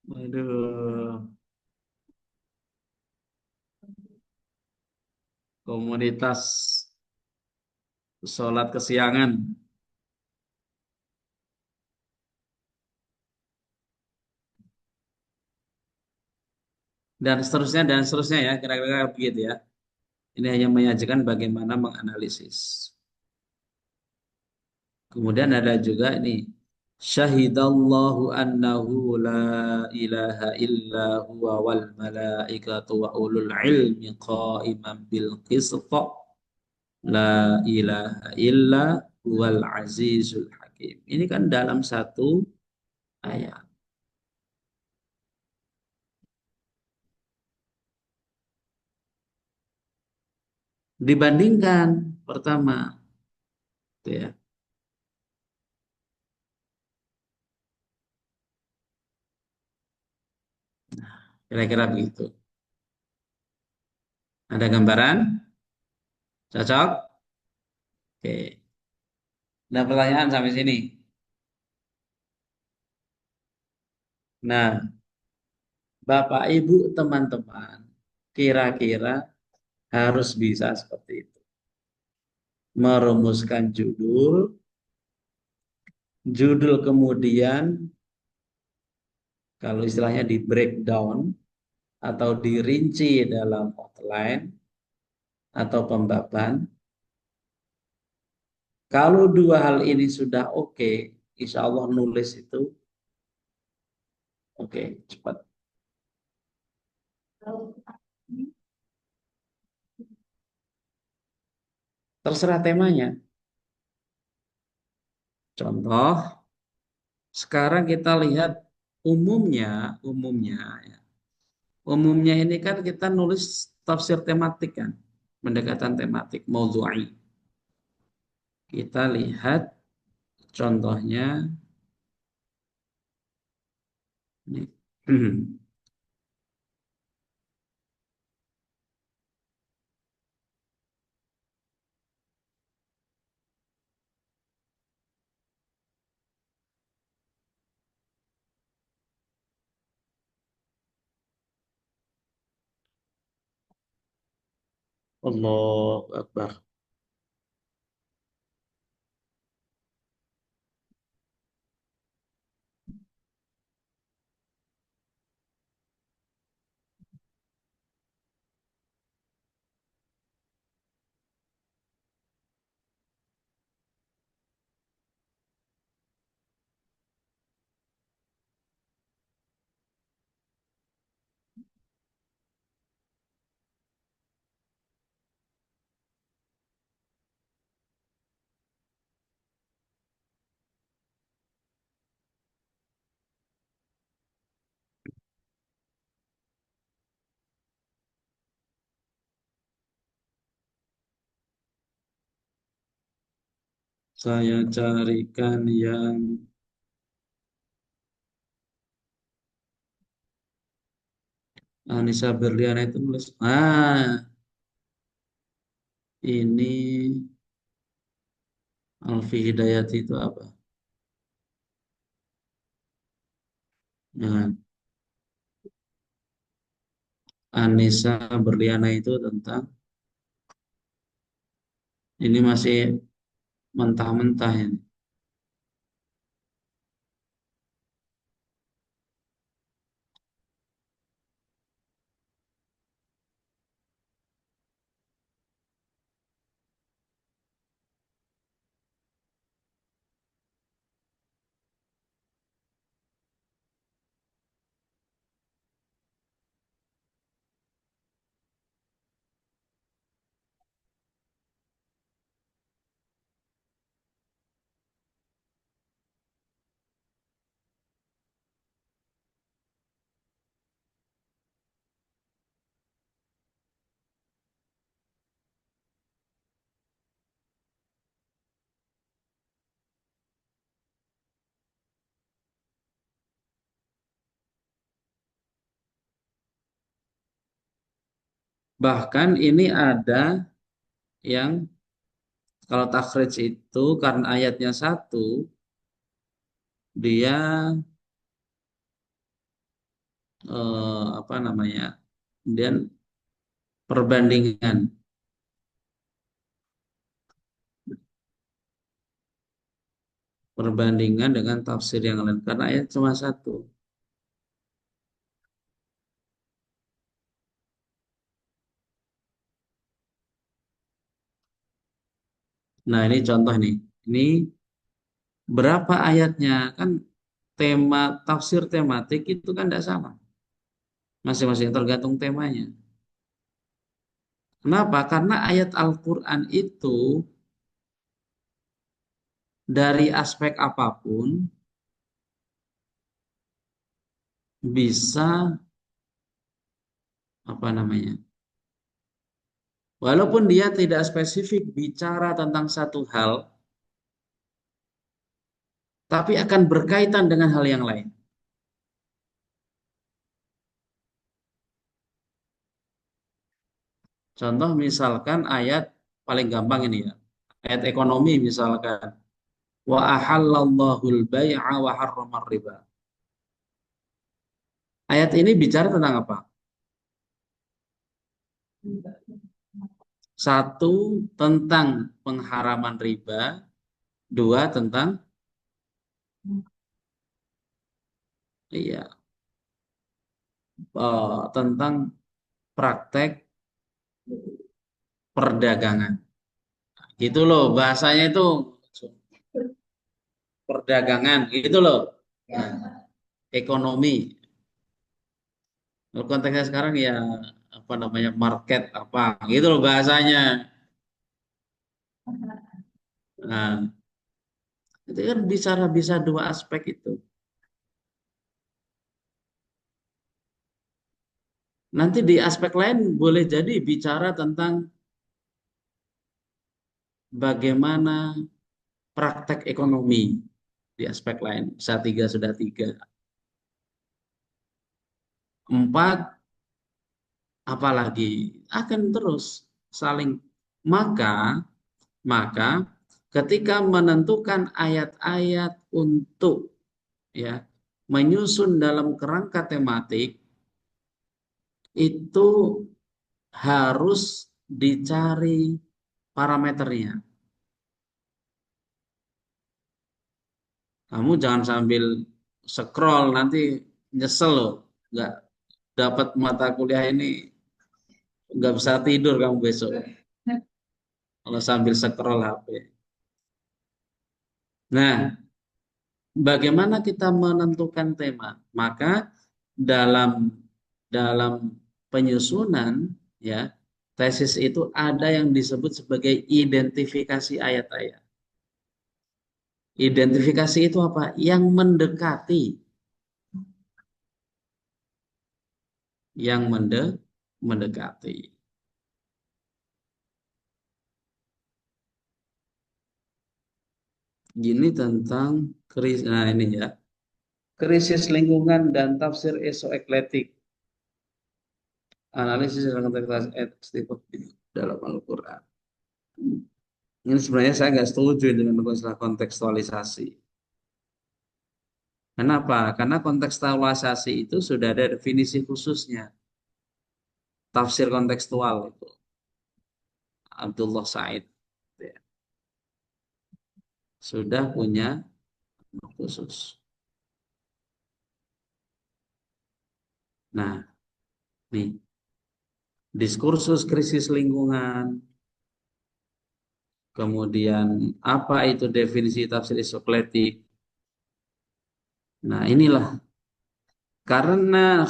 B: Waduh, komunitas sholat kesiangan. Dan seterusnya ya, kira-kira begitu ya. Ini hanya menyajikan bagaimana menganalisis. Kemudian ada juga ini, syahidallahu annahu la ilaha illa huwa wal malaikatu wa ulul ilmi qa'iman bil qist la ilaha illa huwal azizul hakim. Ini kan dalam satu ayat. Dibandingkan pertama, gitu ya. Kira-kira begitu. Ada gambaran? Cocok? Oke. Ada pertanyaan sampai sini? Nah, Bapak, Ibu, teman-teman, kira-kira harus bisa seperti itu. Merumuskan judul kemudian kalau istilahnya di breakdown atau dirinci dalam outline atau pembaban. Kalau 2 hal ini sudah oke, insya Allah nulis itu oke, cepat. Terserah temanya. Contoh, sekarang kita lihat umumnya ya. Umumnya ini kan kita nulis tafsir tematik kan, pendekatan tematik, maudhu'i. Kita lihat contohnya ini. Allahu Akbar. Saya carikan yang Anissa Berliana itu nulis. Ini Alfi Hidayati itu apa? Nah, Anissa Berliana itu tentang ini masih mentah-mentah ini. Bahkan ini ada yang kalau takhrij itu karena ayatnya satu, dia apa namanya? Kemudian perbandingan perbandingan dengan tafsir yang lain karena ayat cuma satu. Nah, ini contoh nih. Ini berapa ayatnya? Kan tema tafsir tematik itu kan tidak sama. Masing-masing tergantung temanya. Kenapa? Karena ayat Al-Quran itu dari aspek apapun bisa apa namanya? Walaupun dia tidak spesifik bicara tentang satu hal, tapi akan berkaitan dengan hal yang lain. Contoh misalkan ayat paling gampang ini ya. Ayat ekonomi misalkan. Wa ahallallahu al-bai'a wa harramar riba. Ayat ini bicara tentang apa? Satu, tentang pengharaman riba. Dua, tentang iya, tentang praktek perdagangan. Gitu loh, bahasanya itu perdagangan, gitu loh. Nah, ekonomi. Kalau konteksnya sekarang ya apa namanya market apa, gitu loh bahasanya. Nah, itu kan bicara bisa dua aspek itu. Nanti di aspek lain boleh jadi bicara tentang bagaimana praktek ekonomi di aspek lain. Bisa tiga sudah tiga. Empat, apalagi akan terus saling maka maka ketika menentukan ayat-ayat untuk ya menyusun dalam kerangka tematik itu harus dicari parameternya. Kamu jangan sambil scroll nanti nyesel loh, nggak dapat mata kuliah ini, nggak bisa tidur kamu besok kalau sambil scroll HP. Nah, bagaimana kita menentukan tema? Maka dalam dalam penyusunan ya tesis itu ada yang disebut sebagai identifikasi ayat-ayat. Identifikasi itu apa? Yang mendekati, yang mendekati. Gini tentang nah ini ya, krisis lingkungan dan tafsir esoekletik, analisis dan konteks dalam Al-Quran. Ini sebenarnya saya nggak setuju dengan masalah kontekstualisasi. Kenapa? Karena kontekstualisasi itu sudah ada definisi khususnya, tafsir kontekstual itu Abdullah Said ya, sudah punya khusus. Nah, nih diskursus krisis lingkungan, kemudian apa itu definisi tafsir isokletik. Nah, inilah karena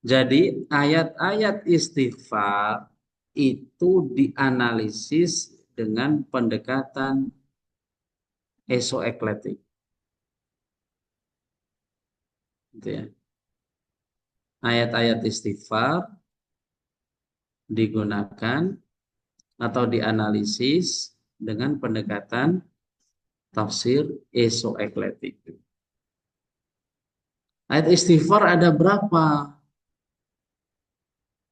B: jadi ayat-ayat istighfar itu dianalisis dengan pendekatan esoekletik. Gitu ya. Ayat-ayat istighfar digunakan atau dianalisis dengan pendekatan tafsir esoekletik. Ayat istighfar ada berapa?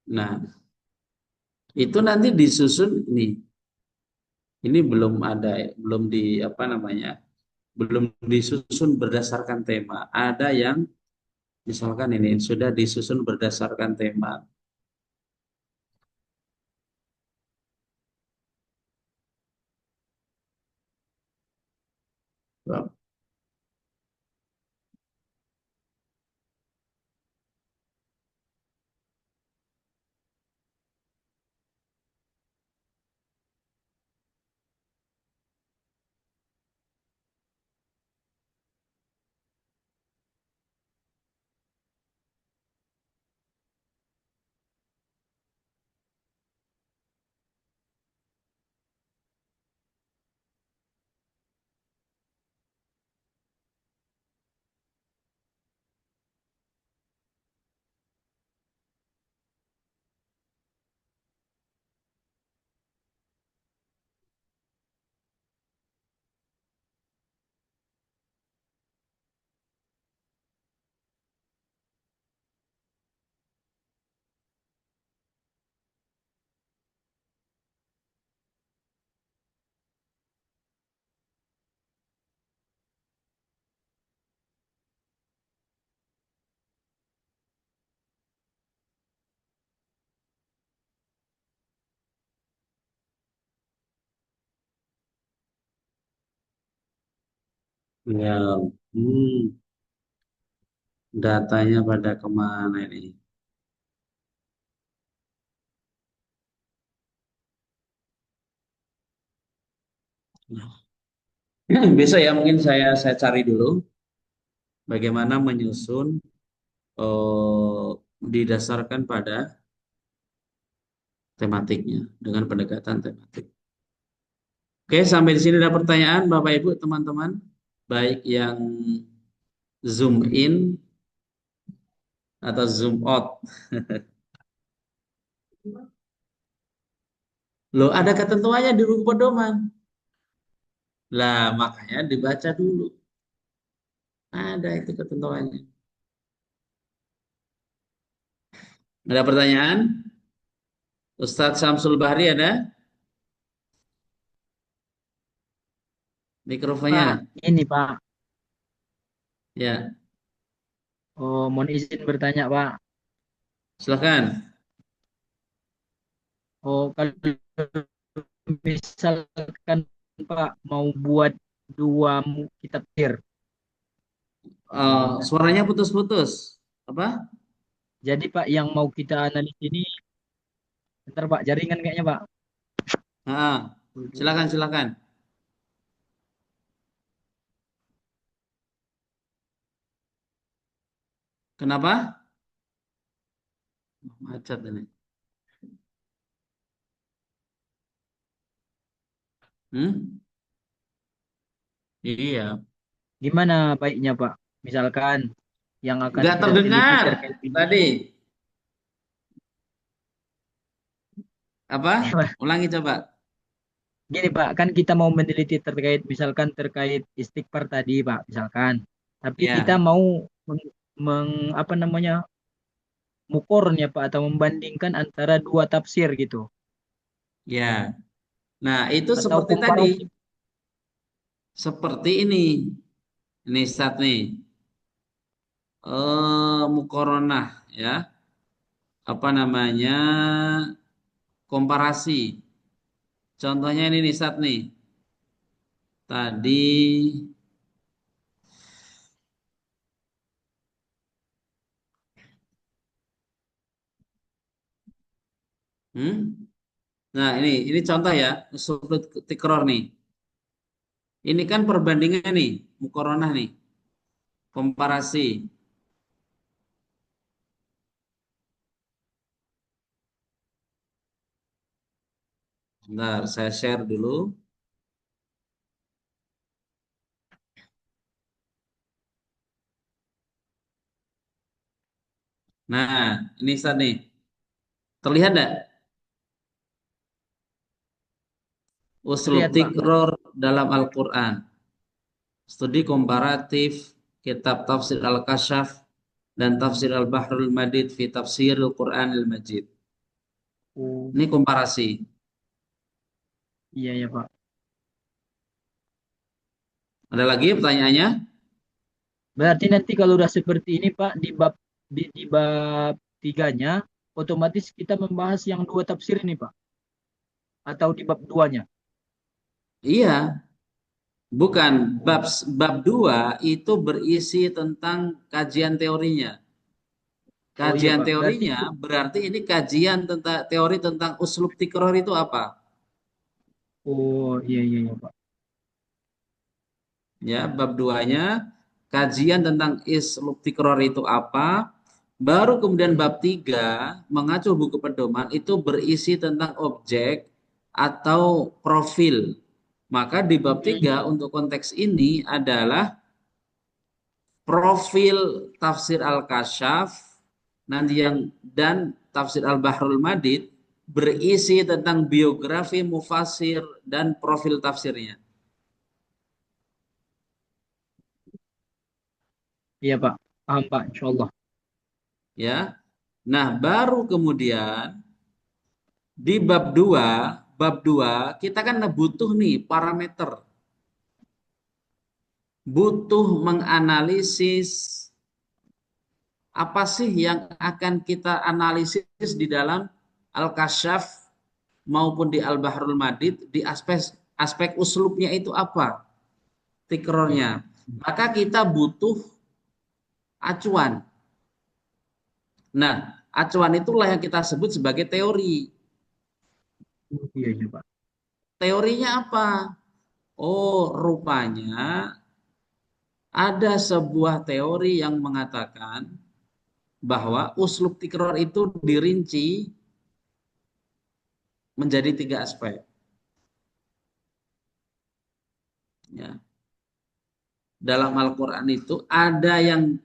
B: Nah, itu nanti disusun nih. Ini belum ada, belum di apa namanya, belum disusun berdasarkan tema. Ada yang misalkan ini sudah disusun berdasarkan tema. Ya, datanya pada kemana ini? Besok ya mungkin saya cari dulu bagaimana menyusun didasarkan pada tematiknya dengan pendekatan tematik. Oke, sampai di sini ada pertanyaan Bapak Ibu teman-teman, baik yang zoom in atau zoom out. Loh, ada ketentuannya di buku pedoman. Lah, makanya dibaca dulu. Ada itu ketentuannya. Ada pertanyaan? Ustadz Samsul Bahri ada? Mikrofonnya.
F: Pak, ini Pak.
B: Ya,
F: Oh, mohon izin bertanya Pak.
B: silakan.
F: Oh, kalau misalkan Pak mau buat dua kitab tafsir,
B: Suaranya putus-putus. Apa?
F: jadi Pak yang mau kita analis ini, bentar Pak, jaringan kayaknya Pak.
B: Silakan, silakan. Kenapa? Macet ini. Hmm? Iya.
F: Gimana baiknya Pak? Misalkan yang akan
B: Nggak
F: kita teliti
B: terdengar
F: terkait ini,
B: tadi. Apa? Ulangi coba.
F: gini Pak, kan kita mau meneliti terkait misalkan terkait istighfar tadi Pak, misalkan. Tapi kita
B: Ya,
F: mau apa namanya mukornya Pak atau membandingkan antara dua tafsir gitu
B: ya. Nah, itu
F: atau
B: seperti tadi,
F: komparasi.
B: seperti ini Ustaz nih, mukoronah ya, apa namanya, komparasi. Contohnya ini nih Ustaz nih, tadi, hmm? Nah ini contoh ya, usul tikror nih. Ini kan perbandingan nih, mukoronah nih, komparasi. Bentar, saya share dulu. Nah, ini Ustaz nih. Terlihat enggak? Uslub
F: Lihat Pak.
B: tikror dalam Al-Quran. Studi komparatif kitab Tafsir Al-Kasyaf dan Tafsir Al-Bahrul Madid fi Tafsir Al-Quranil Majid.
F: Oh,
B: Ini komparasi.
F: iya ya Pak.
B: Ada lagi pertanyaannya?
F: Berarti nanti kalau udah seperti ini Pak di bab tiganya otomatis kita membahas yang dua tafsir ini Pak atau di bab duanya.
B: Iya, bukan. Bab bab 2 itu berisi tentang kajian teorinya.
F: Oh iya
B: Kajian
F: Pak. Berarti
B: teorinya berarti ini kajian tentang teori tentang uslub tikror itu apa?
F: oh iya iya iya Pak.
B: Ya, bab duanya kajian tentang uslub tikror itu apa? Baru kemudian bab 3 mengacu buku pedoman itu berisi tentang objek atau profil. Maka di bab 3 untuk konteks ini adalah profil tafsir Al-Kasyaf nanti yang dan tafsir Al-Bahrul Madid berisi tentang biografi mufasir dan profil tafsirnya.
F: Iya Pak. Paham Pak, insya Allah.
B: Ya. Nah, baru kemudian di bab dua kita kan butuh nih parameter, butuh menganalisis apa sih yang akan kita analisis di dalam Al-Kasyaf maupun di Al-Bahrul Madid di aspek aspek uslubnya itu apa? Tikrornya. Maka kita butuh acuan. Nah, acuan itulah yang kita sebut sebagai teori.
F: Oh, iya iya Pak.
B: Teorinya apa? Oh, rupanya ada sebuah teori yang mengatakan bahwa uslub tikror itu dirinci menjadi 3 aspek. Ya. Dalam Al-Quran itu ada yang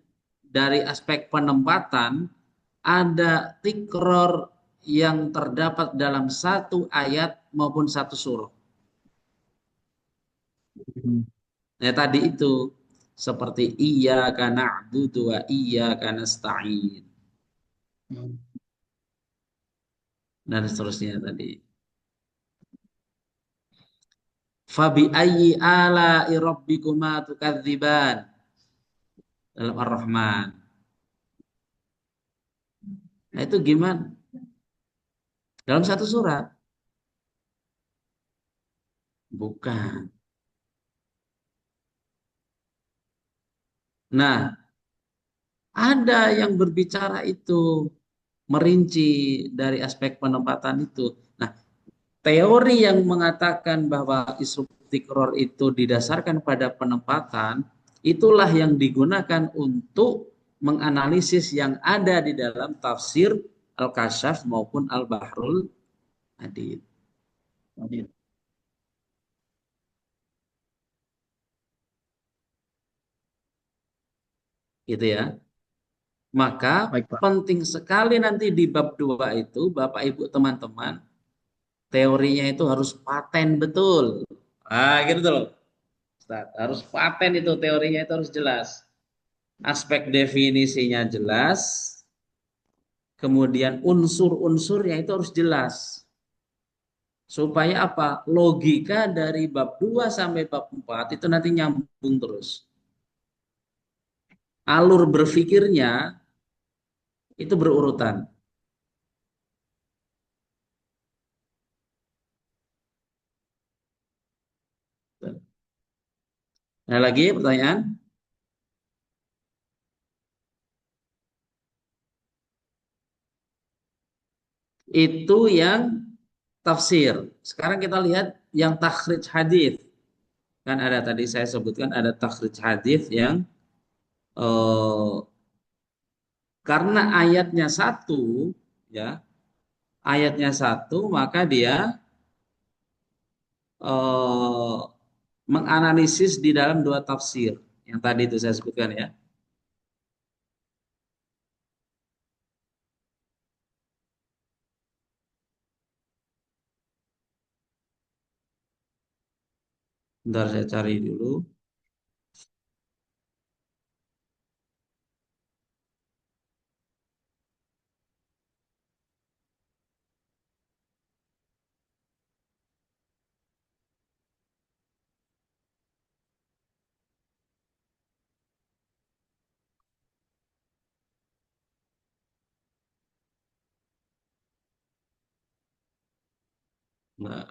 B: dari aspek penempatan, ada tikror yang terdapat dalam satu ayat maupun satu surah.
F: Hmm.
B: Ya tadi itu seperti iyyaka na'budu wa iyyaka nasta'in dan seterusnya tadi. Fabi ayyi ala'i rabbikuma tukadziban dalam Ar-Rahman. Nah itu gimana? Dalam satu surat? Bukan. Nah, ada yang berbicara itu merinci dari aspek penempatan itu. Nah, teori yang mengatakan bahwa isu tikror itu didasarkan pada penempatan, itulah yang digunakan untuk menganalisis yang ada di dalam tafsir Al-Kasyaf maupun Al-Bahrul Hadid. Gitu ya. Maka
F: Baik Pak.
B: penting sekali nanti di bab 2 itu Bapak Ibu teman-teman teorinya itu harus paten betul. Ah, gitu loh. Ustaz. Harus paten itu teorinya itu harus jelas. Aspek definisinya jelas, kemudian unsur-unsurnya itu harus jelas. Supaya apa? Logika dari bab 2 sampai bab 4 itu nanti nyambung terus. Alur berpikirnya itu berurutan. Ada lagi pertanyaan? Itu yang tafsir. Sekarang kita lihat yang takhrij hadis. Kan ada tadi saya sebutkan ada takhrij hadis yang eh, karena ayatnya satu, ya, ayatnya satu, maka dia eh, menganalisis di dalam dua tafsir. Yang tadi itu saya sebutkan ya. Bentar saya cari dulu. Nah,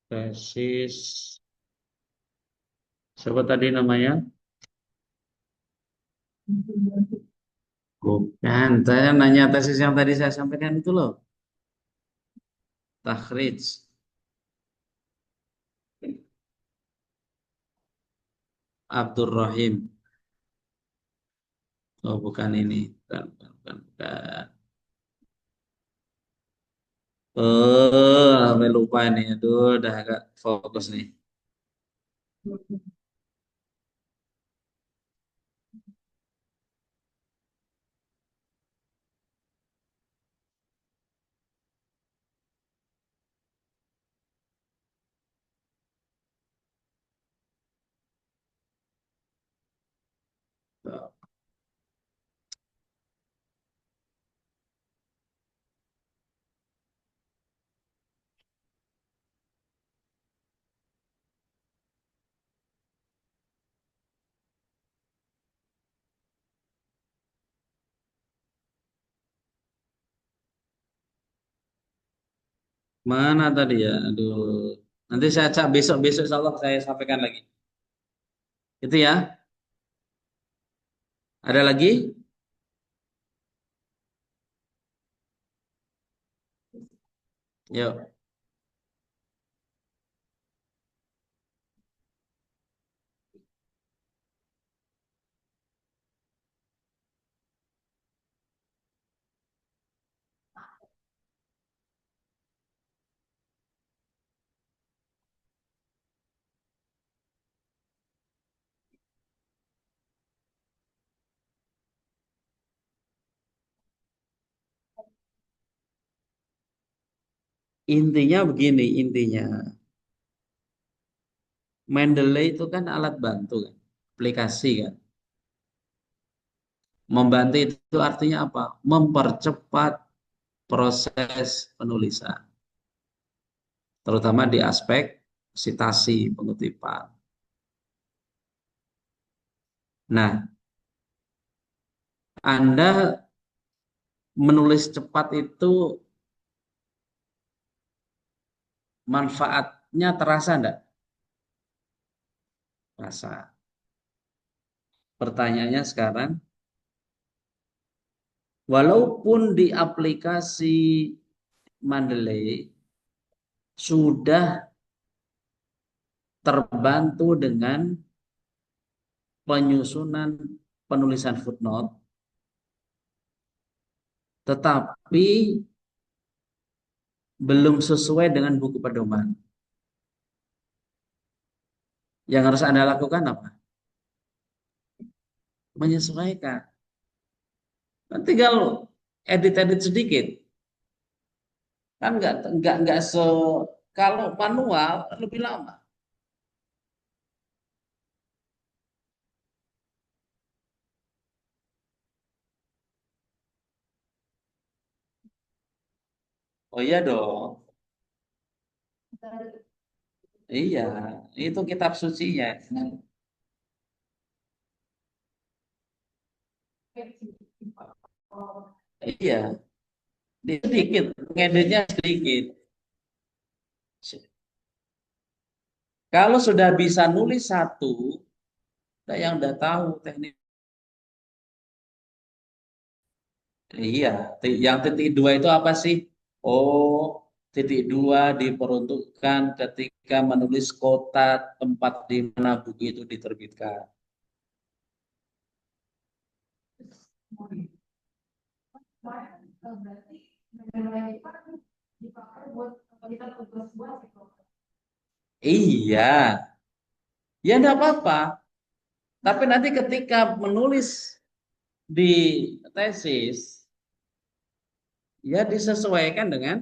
B: tesis siapa tadi namanya? Bukan, saya nanya tesis yang tadi saya sampaikan itu loh. Takhrij Abdul Rahim. Oh, bukan ini. Bukan. Sampai lupa ini. Aduh, udah agak fokus nih. Mana tadi ya? Aduh. Nanti saya cak besok insya Allah saya sampaikan lagi. Itu ya. Ada lagi? Yuk. Intinya begini, intinya. Mendeley itu kan alat bantu kan, aplikasi kan. Membantu itu artinya apa? Mempercepat proses penulisan, terutama di aspek sitasi pengutipan. Nah, Anda menulis cepat itu manfaatnya terasa enggak? Rasa. Pertanyaannya sekarang, walaupun di aplikasi Mendeley sudah terbantu dengan penyusunan penulisan footnote, tetapi belum sesuai dengan buku pedoman. Yang harus Anda lakukan apa? Menyesuaikan. Kan tinggal edit-edit sedikit. Kan nggak kalau manual lebih lama. Oh iya dong. Iya, itu kitab sucinya. Iya, sedikit, ngeditnya sedikit. Kalau sudah bisa nulis satu, nah yang udah tahu teknik. Iya, yang titik dua itu apa sih? Oh, titik dua diperuntukkan ketika menulis kota tempat di mana buku itu diterbitkan. Iya, ya enggak apa-apa. Tapi nanti ketika menulis di tesis, ya disesuaikan dengan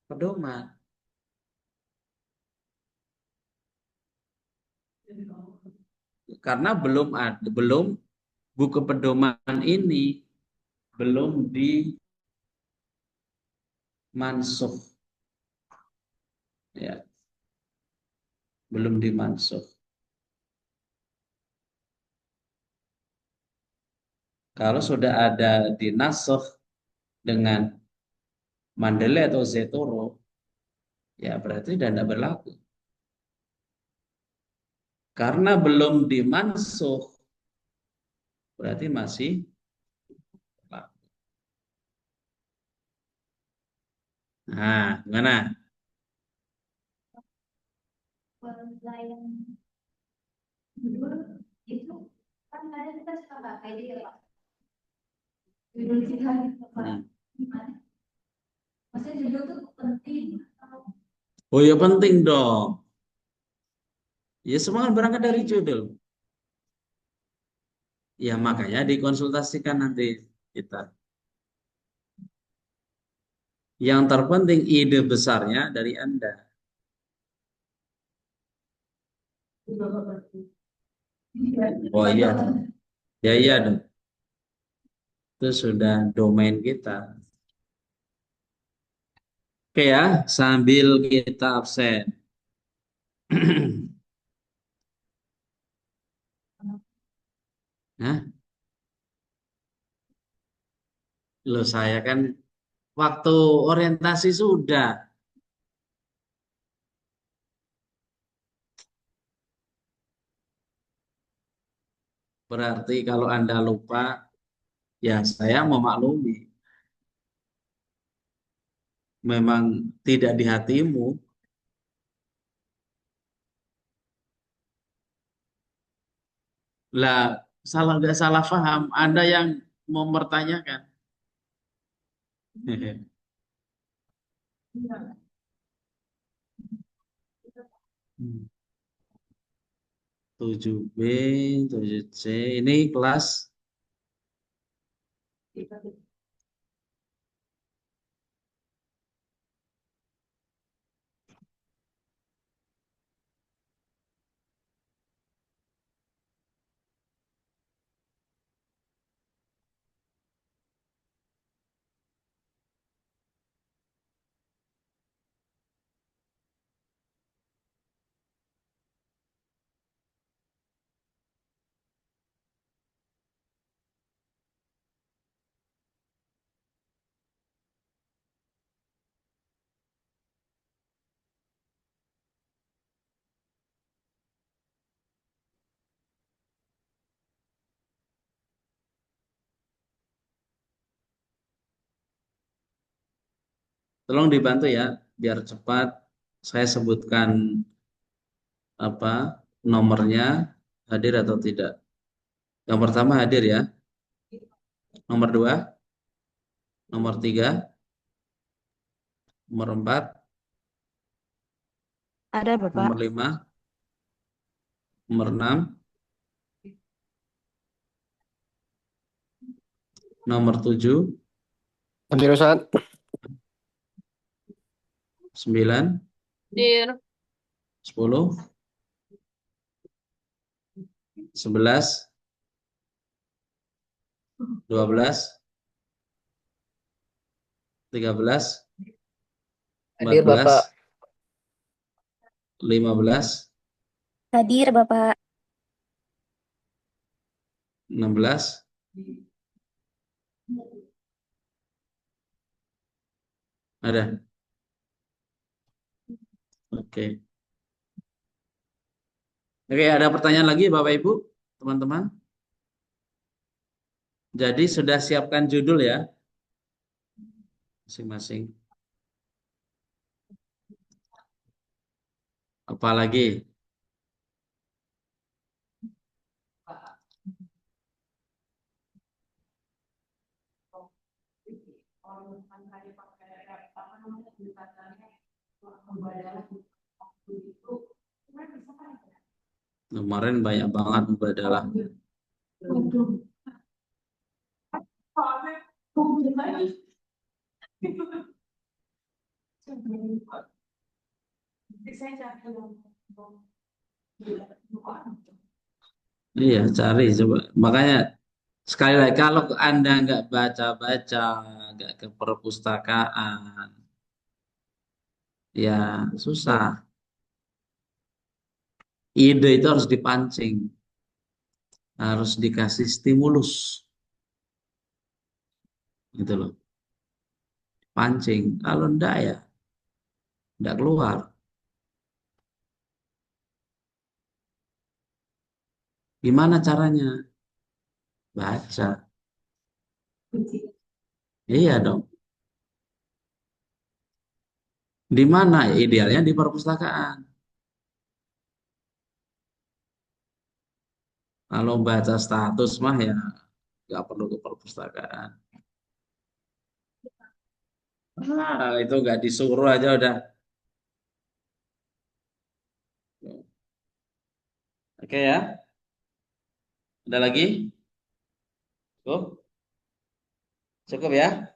B: pedoman. Karena belum buku pedoman ini belum dimansuh, ya, belum dimansuh. Kalau sudah ada dinasuh dengan Mandele atau Zetoro, ya berarti sudah tidak berlaku. Karena belum dimansuh, berarti masih berlaku. Nah, gimana? Hmm. Oh ya penting dong. Ya semua berangkat dari judul. Ya makanya dikonsultasikan nanti kita. Yang terpenting ide besarnya dari Anda. Oh iya, ya iya dong. Itu sudah domain kita. Oke ya, sambil kita absen. Nah, lo saya kan waktu orientasi sudah. Berarti kalau Anda lupa, ya saya memaklumi. Memang tidak di hatimu. Lah, nggak salah paham. Anda yang mempertanyakan. Hmm. 7B, 7C, ini kelas tolong dibantu ya, biar cepat. Saya sebutkan apa nomornya, hadir atau tidak. Yang pertama hadir ya. Nomor 2, nomor 3, nomor 4,
D: Ada Bapak.
B: nomor 5, Nomor 6, nomor 7,
G: Hadir Ustaz.
B: 9,
H: Dir.
B: 10, 11, 12, 13,
G: Hadir
B: 14,
G: Bapak.
B: 15,
D: Hadir Bapak.
B: 16, ada? Oke. Oke, ada pertanyaan lagi Bapak Ibu, teman-teman? Jadi sudah siapkan judul ya, masing-masing. Apalagi? Kemarin banyak banget mubadalah. Iya, cari coba. Makanya sekali lagi kalau Anda nggak baca-baca, nggak ke perpustakaan, ya susah. Ide itu harus dipancing, harus dikasih stimulus, gitu loh. Pancing. Kalau enggak ya enggak keluar. Gimana caranya? Baca. Iya dong. Di mana? Ya, idealnya di perpustakaan. Kalau baca status mah ya nggak perlu ke perpustakaan. Itu nggak disuruh aja udah. Oke ya. Ada lagi? Cukup? Cukup ya.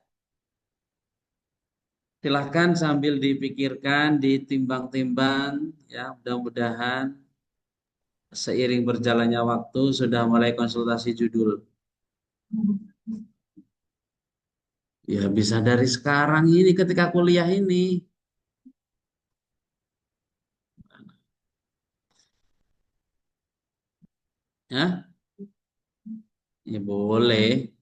B: Silahkan sambil dipikirkan, ditimbang-timbang, ya mudah-mudahan seiring berjalannya waktu sudah mulai konsultasi judul. Ya bisa dari sekarang ini ketika kuliah ini. Ya, ya boleh.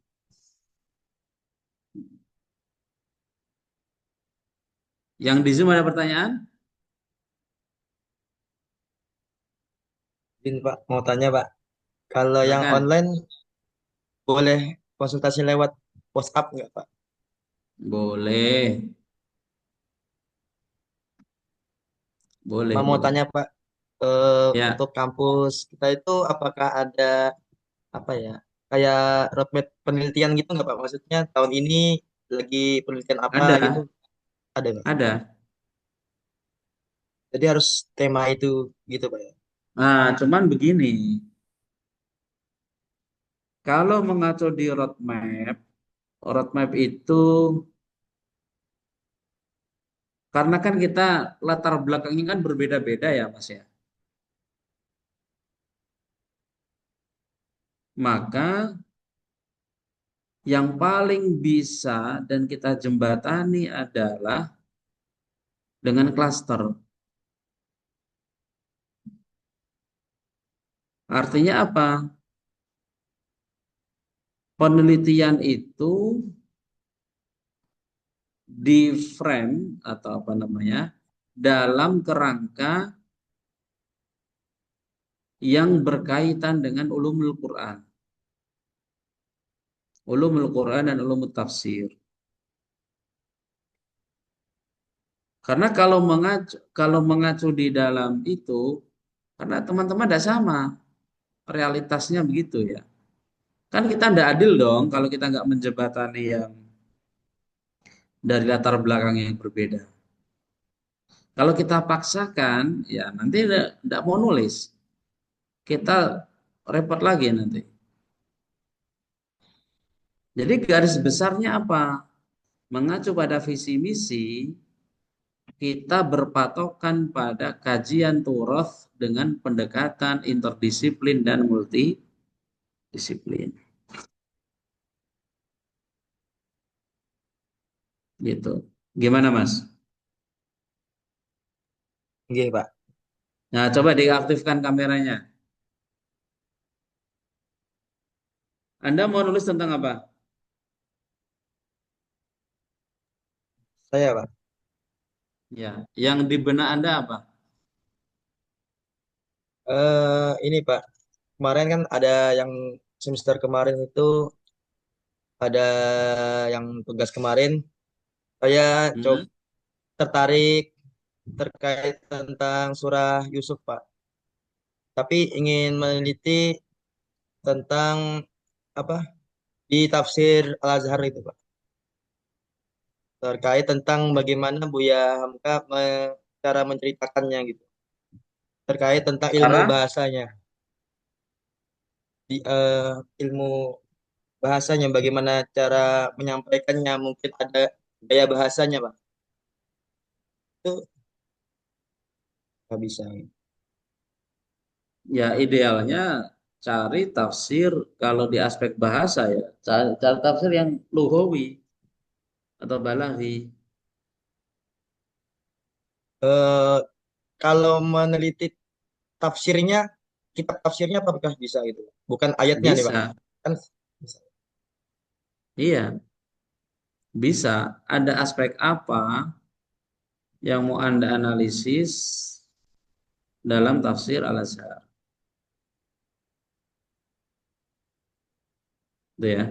B: Yang di Zoom ada pertanyaan?
C: Izin Pak, mau tanya Pak. Kalau yang
B: Silakan.
C: online boleh konsultasi lewat WhatsApp nggak Pak?
B: Boleh. Boleh,
C: Cuma mau
B: boleh.
C: tanya Pak,
B: Ya,
C: untuk kampus kita itu apakah ada apa ya, kayak roadmap penelitian gitu nggak Pak? Maksudnya tahun ini lagi penelitian apa gitu,
B: ada,
C: ada nggak?
B: ada.
C: Jadi harus tema itu gitu Pak ya?
B: Nah, cuman begini, kalau mengacu di roadmap itu karena kan kita latar belakangnya kan berbeda-beda ya, Mas ya. Maka yang paling bisa dan kita jembatani adalah dengan klaster. Artinya apa? Penelitian itu di frame atau apa namanya dalam kerangka yang berkaitan dengan ulumul Quran dan ulumul tafsir. Karena kalau mengacu di dalam itu, karena teman-teman tidak sama realitasnya begitu ya. Kan kita tidak adil dong kalau kita nggak menjebatani yang dari latar belakang yang berbeda. Kalau kita paksakan, ya nanti tidak mau nulis. kita repot lagi nanti. Jadi garis besarnya apa? Mengacu pada visi misi, kita berpatokan pada kajian turoth dengan pendekatan interdisiplin dan multidisiplin. Gitu. Gimana, Mas?
C: Oke, Pak.
B: Nah, coba diaktifkan kameranya. Anda mau nulis tentang apa?
C: Saya, Pak.
B: Ya, yang di benak Anda apa?
C: Ini, Pak. Kemarin kan ada yang semester kemarin itu ada yang tugas kemarin. Saya coba
B: Hmm?
C: tertarik terkait tentang surah Yusuf, Pak. Tapi ingin meneliti tentang apa di tafsir Al-Azhar itu, Pak. Terkait tentang bagaimana Buya Hamka cara menceritakannya gitu. Terkait tentang ilmu
B: Cara?
C: bahasanya. Di ilmu bahasanya bagaimana cara menyampaikannya, mungkin ada gaya bahasanya, Pak. Itu nggak bisa.
B: Ya, idealnya cari tafsir kalau di aspek bahasa ya. Cari tafsir yang lughawi atau balaghi.
C: Eh, Kalau meneliti tafsirnya, kitab tafsirnya apakah bisa gitu? Bukan ayatnya nih, Pak.
B: Bisa.
C: Kan bisa.
B: Iya, bisa. Ada aspek apa yang mau Anda analisis dalam tafsir Al-Azhar. Gitu ya.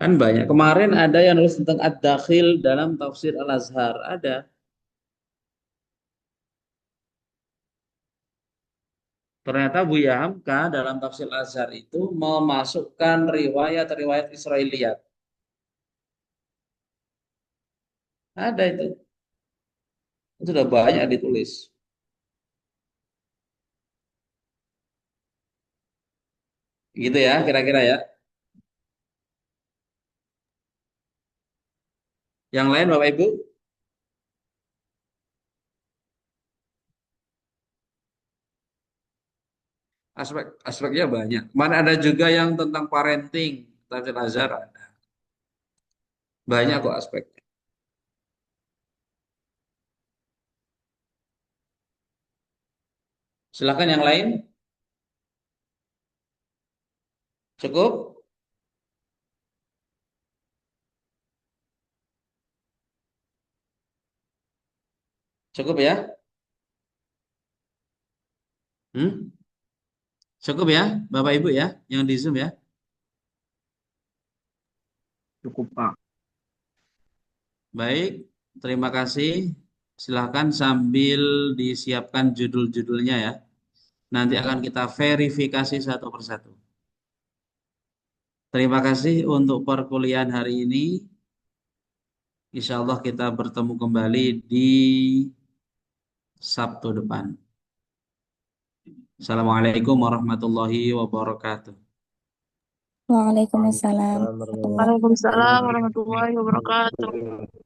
B: Kan banyak. Kemarin ada yang nulis tentang Ad-Dakhil dalam tafsir Al-Azhar. Ada. Ternyata Buya Hamka dalam tafsir Al-Azhar itu memasukkan riwayat-riwayat Israiliyat. Ada itu. Itu sudah banyak ditulis. Gitu ya, kira-kira ya. Yang lain Bapak Ibu? Aspeknya banyak. Mana ada juga yang tentang parenting, tafsir Al-Azhar ada. Banyak kok aspeknya. Silakan yang lain. Cukup? Cukup ya? Hmm? Cukup ya, Bapak Ibu ya, yang di Zoom ya.
F: Cukup, Pak.
B: Baik, terima kasih. Silahkan sambil disiapkan judul-judulnya ya. Nanti akan kita verifikasi satu persatu. Terima kasih untuk perkuliahan hari ini. Insya Allah kita bertemu kembali di Sabtu depan. Assalamualaikum warahmatullahi wabarakatuh.
D: Waalaikumsalam
C: Waalaikumsalam
D: warahmatullahi
C: warahmatullahi
D: wabarakatuh.
H: Waalaikumsalam
C: wabarakatuh.
H: warahmatullahi wabarakatuh.